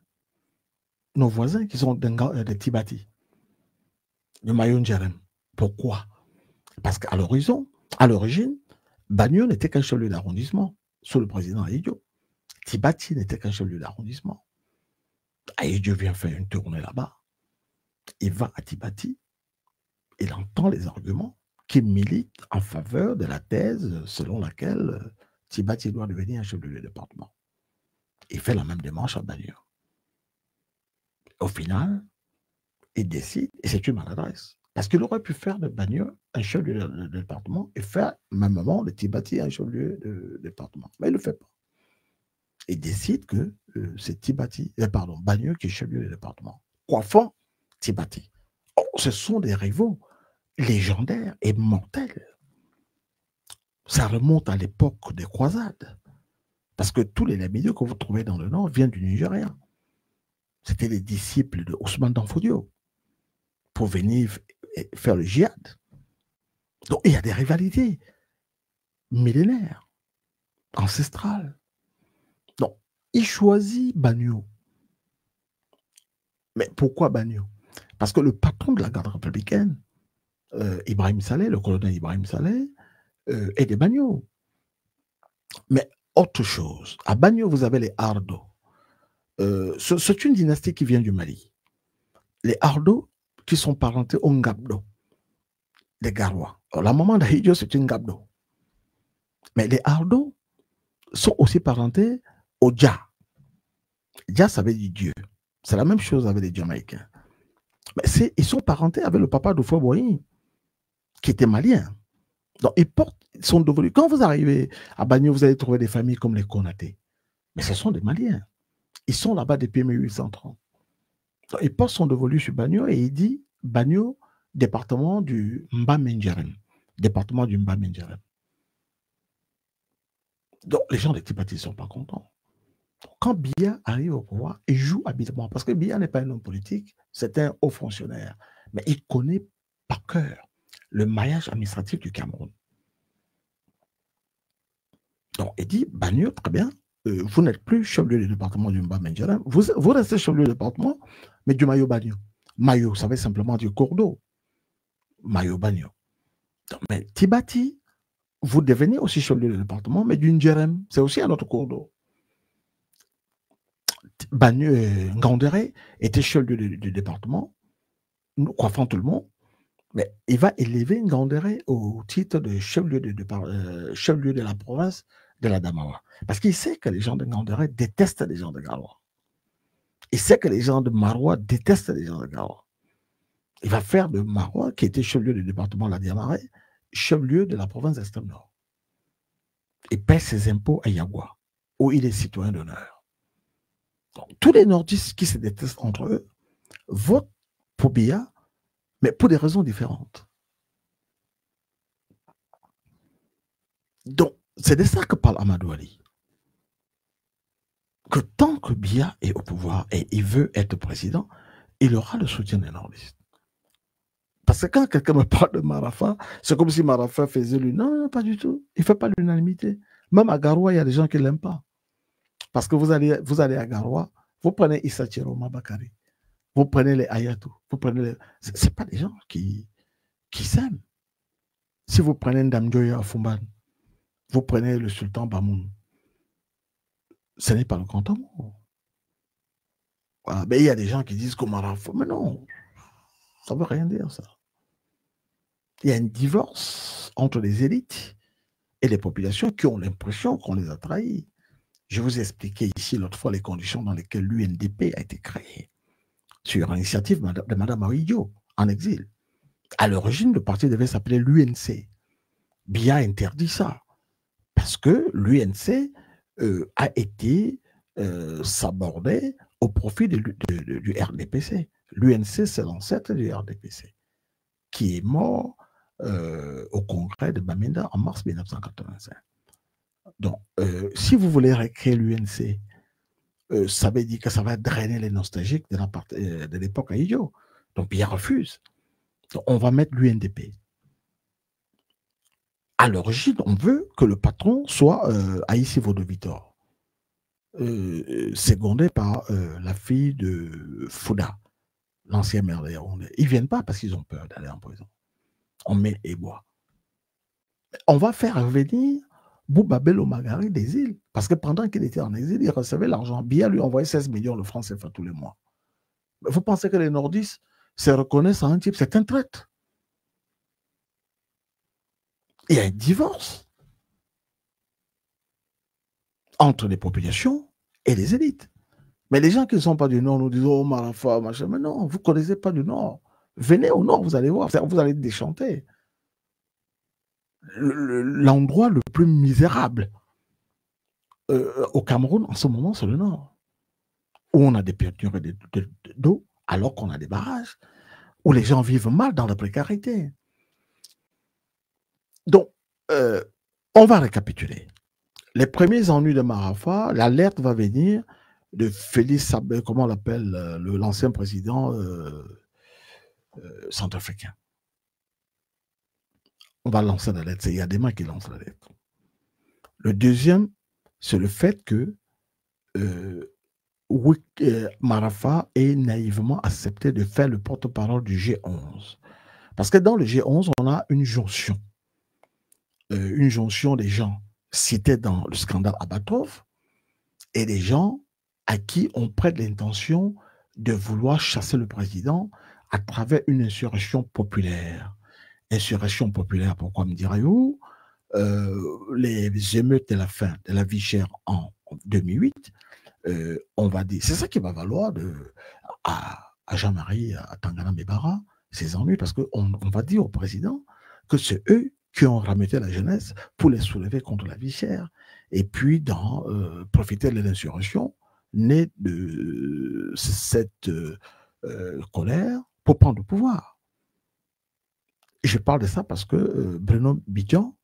nos voisins qui sont des Tibati, du Mayo Ndjerem. Pourquoi? Parce qu'à l'origine, Bagno n'était qu'un chef-lieu d'arrondissement sous le président Ahidjo. Tibati n'était qu'un chef-lieu d'arrondissement. Ahidjo vient faire une tournée là-bas. Il va à Tibati, il entend les arguments qui militent en faveur de la thèse selon laquelle Tibati doit devenir un chef-lieu de département. Il fait la même démarche à Bagno. Au final, il décide, et c'est une maladresse, parce qu'il aurait pu faire de Bagno un chef-lieu de département et faire, même moment, de Tibati un chef-lieu de département. Mais il ne le fait pas. Il décide que c'est Bagno qui est chef-lieu de département. Coiffant Tibati. Oh, ce sont des rivaux légendaires et mortels. Ça remonte à l'époque des croisades. Parce que tous les Lamidios que vous trouvez dans le Nord viennent du Nigeria. C'était les disciples de Ousmane Danfodio pour venir faire le djihad. Donc il y a des rivalités millénaires, ancestrales. Donc il choisit Bagno. Mais pourquoi Bagno? Parce que le patron de la garde républicaine, Ibrahim Saleh, le colonel Ibrahim Saleh, est de Bagno. Mais autre chose, à Bagno, vous avez les Ardo. C'est une dynastie qui vient du Mali. Les Ardo, qui sont parentés au Ngabdo, les Garois. Alors, la maman d'Ahidjo, c'est une Ngabdo. Mais les Ardo sont aussi parentés au Dja. Dja, ça veut dire Dieu. C'est la même chose avec les Jamaïcains. Mais ils sont parentés avec le papa d'Oufo Boyi, qui était malien. Donc, ils sont devenus. Quand vous arrivez à Bagno, vous allez trouver des familles comme les Konaté. Mais ce sont des Maliens. Ils sont là-bas depuis 1830. Donc, ils sont devenus sur Bagno et il dit Bagno, département du Mba-Menjerem. Département du Mba-Menjerem. Donc, les gens des Tibati ne sont pas contents. Quand Biya arrive au pouvoir, il joue habilement. Parce que Biya n'est pas un homme politique, c'est un haut fonctionnaire. Mais il connaît par cœur le maillage administratif du Cameroun. Donc, il dit, Bagno, très bien, vous n'êtes plus chef-lieu du département du Mba-Mendiara, vous restez chef-lieu du département, mais du Mayo Bagno. Mayo, ça veut simplement dire cours d'eau. Mayo Bagno. Mais Tibati, vous devenez aussi chef-lieu du département, mais du Ndjerem, c'est aussi un autre cours d'eau. Bagno Ngandere était chef-lieu du département, nous coiffons tout le monde, mais il va élever Ngandere au titre de chef-lieu de la province de la Damawa. Parce qu'il sait que les gens de Ngandere détestent les gens de Garoua. Il sait que les gens de Maroua détestent les gens de Garoua. Il va faire de Maroua, qui était chef-lieu du département de la Diamaré, chef-lieu de la province d'Extrême Nord. Il paie ses impôts à Yagua, où il est citoyen d'honneur. Tous les nordistes qui se détestent entre eux votent pour Biya, mais pour des raisons différentes. Donc, c'est de ça que parle Amadou Ali. Que tant que Biya est au pouvoir et il veut être président, il aura le soutien des nordistes. Parce que quand quelqu'un me parle de Marafa, c'est comme si Marafa faisait lui. Non, pas du tout. Il ne fait pas l'unanimité. Même à Garoua, il y a des gens qui ne l'aiment pas. Parce que vous allez à Garoua, vous prenez Issa Chiroma Bakari, vous prenez les Ayatou, vous prenez les... Ce n'est pas des gens qui s'aiment. Si vous prenez Ndamjoya Afumban, vous prenez le sultan Bamoun, ce n'est pas le canton. Voilà. Mais il y a des gens qui disent que Marafa, mais non, ça ne veut rien dire ça. Il y a un divorce entre les élites et les populations qui ont l'impression qu'on les a trahis. Je vous ai expliqué ici l'autre fois les conditions dans lesquelles l'UNDP a été créée, sur l'initiative de Mme Aouidjo, en exil. À l'origine, le parti devait s'appeler l'UNC. Biya interdit ça, parce que l'UNC a été sabordé au profit du RDPC. L'UNC, c'est l'ancêtre du RDPC, qui est mort au congrès de Bamenda en mars 1985. Donc, si vous voulez recréer l'UNC, ça veut dire que ça va drainer les nostalgiques de l'époque à Idio. Donc, Biya refuse. Donc, on va mettre l'UNDP. À l'origine, on veut que le patron soit Aïssi Vodovitor, secondé par la fille de Fouda, l'ancien maire de Yaoundé. Ils ne viennent pas parce qu'ils ont peur d'aller en prison. On met Ebois. On va faire revenir Bouba Bello Magari des îles, parce que pendant qu'il était en exil, il recevait l'argent. Biya lui envoyait 16 millions de francs CFA tous les mois. Vous pensez que les nordistes se reconnaissent en un type? C'est un traître. Il y a un divorce entre les populations et les élites. Mais les gens qui ne sont pas du Nord nous disent « Oh, Marafa, machin ». Mais non, vous ne connaissez pas du Nord. Venez au Nord, vous allez voir, vous allez déchanter. L'endroit le plus misérable au Cameroun, en ce moment, c'est le Nord. Où on a des pénuries d'eau, alors qu'on a des barrages, où les gens vivent mal dans la précarité. Donc, on va récapituler. Les premiers ennuis de Marafa, l'alerte va venir de Félix Sabé, comment on l'appelle, l'ancien président centrafricain. On va lancer la lettre. C'est Yadema qui lance la lettre. Le deuxième, c'est le fait que Marafa ait naïvement accepté de faire le porte-parole du G11. Parce que dans le G11, on a une jonction des gens cités dans le scandale Abatov et des gens à qui on prête l'intention de vouloir chasser le président à travers une insurrection populaire. Insurrection populaire, pourquoi me direz-vous? Les émeutes de la fin de la vie chère en 2008, on va dire, c'est ça qui va valoir à Jean-Marie, à Tangana Mebara, ses ennuis, parce qu'on va dire au président que c'est eux qui ont rameuté la jeunesse pour les soulever contre la vie chère, et puis profiter de l'insurrection née de cette colère pour prendre le pouvoir. Je parle de ça parce que Bruno Bidjan,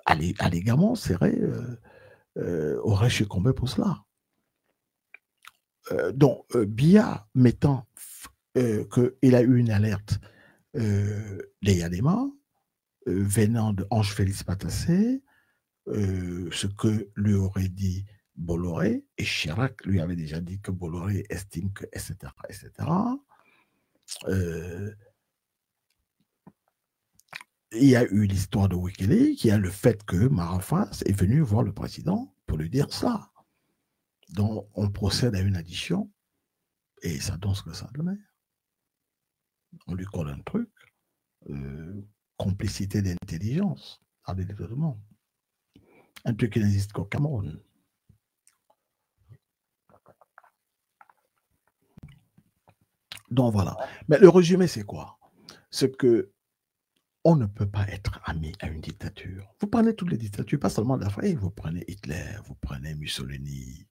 allégamment, aurait succombé pour cela. Donc, Biya mettant qu'il a eu une alerte des Yadema, venant de Ange Félix Patassé, ce que lui aurait dit Bolloré, et Chirac lui avait déjà dit que Bolloré estime que, etc., etc. Il y a eu l'histoire de Wikileaks, il y a le fait que Marafas est venu voir le président pour lui dire ça. Donc, on procède à une addition, et ça donne ce que ça donnait. On lui colle un truc, complicité d'intelligence, habilitement. Un truc qui n'existe qu'au Cameroun. Donc voilà. Mais le résumé, c'est quoi? C'est que on ne peut pas être ami à une dictature. Vous prenez toutes les dictatures, pas seulement d'Afrique, vous prenez Hitler, vous prenez Mussolini,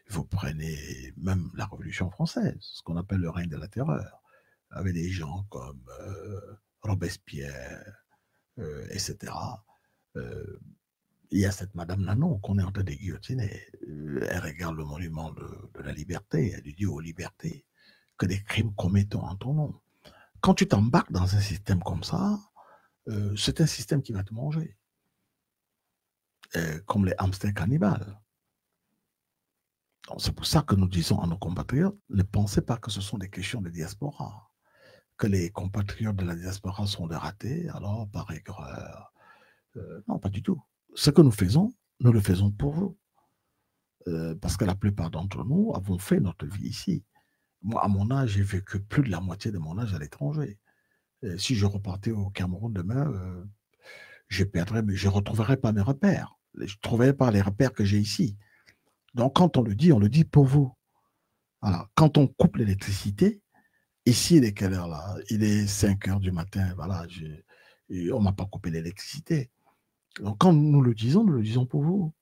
vous prenez même la Révolution française, ce qu'on appelle le règne de la terreur, avec des gens comme Robespierre, etc. Il y a cette Madame Nanon qu'on est en train de guillotiner. Elle regarde le monument de la liberté, elle lui dit aux libertés que des crimes commettent en ton nom. Quand tu t'embarques dans un système comme ça, c'est un système qui va te manger. Comme les hamsters cannibales. C'est pour ça que nous disons à nos compatriotes, ne pensez pas que ce sont des questions de diaspora, que les compatriotes de la diaspora sont des ratés, alors par aigreur. Non, pas du tout. Ce que nous le faisons pour vous. Parce que la plupart d'entre nous avons fait notre vie ici. Moi, à mon âge, j'ai vécu plus de la moitié de mon âge à l'étranger. Si je repartais au Cameroun demain, je ne retrouverais pas mes repères. Je ne trouverais pas les repères que j'ai ici. Donc, quand on le dit pour vous. Voilà. Quand on coupe l'électricité, ici, il est quelle heure là? Il est 5 heures du matin. Voilà, on ne m'a pas coupé l'électricité. Donc, quand nous le disons pour vous.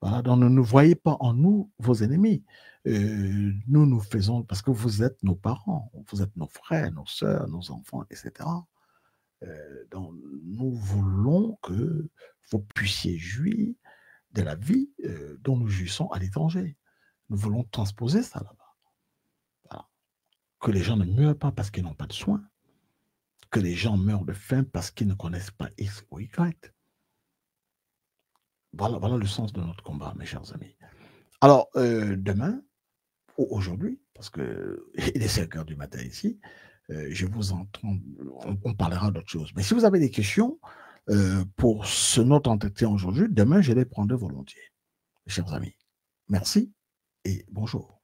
Voilà, donc ne voyez pas en nous vos ennemis. Nous faisons, parce que vous êtes nos parents, vous êtes nos frères, nos sœurs, nos enfants, etc. Donc, nous voulons que vous puissiez jouir de la vie dont nous jouissons à l'étranger. Nous voulons transposer ça là-bas. Voilà. Que les gens ne meurent pas parce qu'ils n'ont pas de soins. Que les gens meurent de faim parce qu'ils ne connaissent pas X ou Y. Voilà le sens de notre combat, mes chers amis. Alors, demain, ou aujourd'hui, parce qu'il est 5 heures du matin ici, je vous entends, on parlera d'autre chose. Mais si vous avez des questions pour notre entretien aujourd'hui, demain, je les prendrai volontiers, mes chers amis. Merci et bonjour.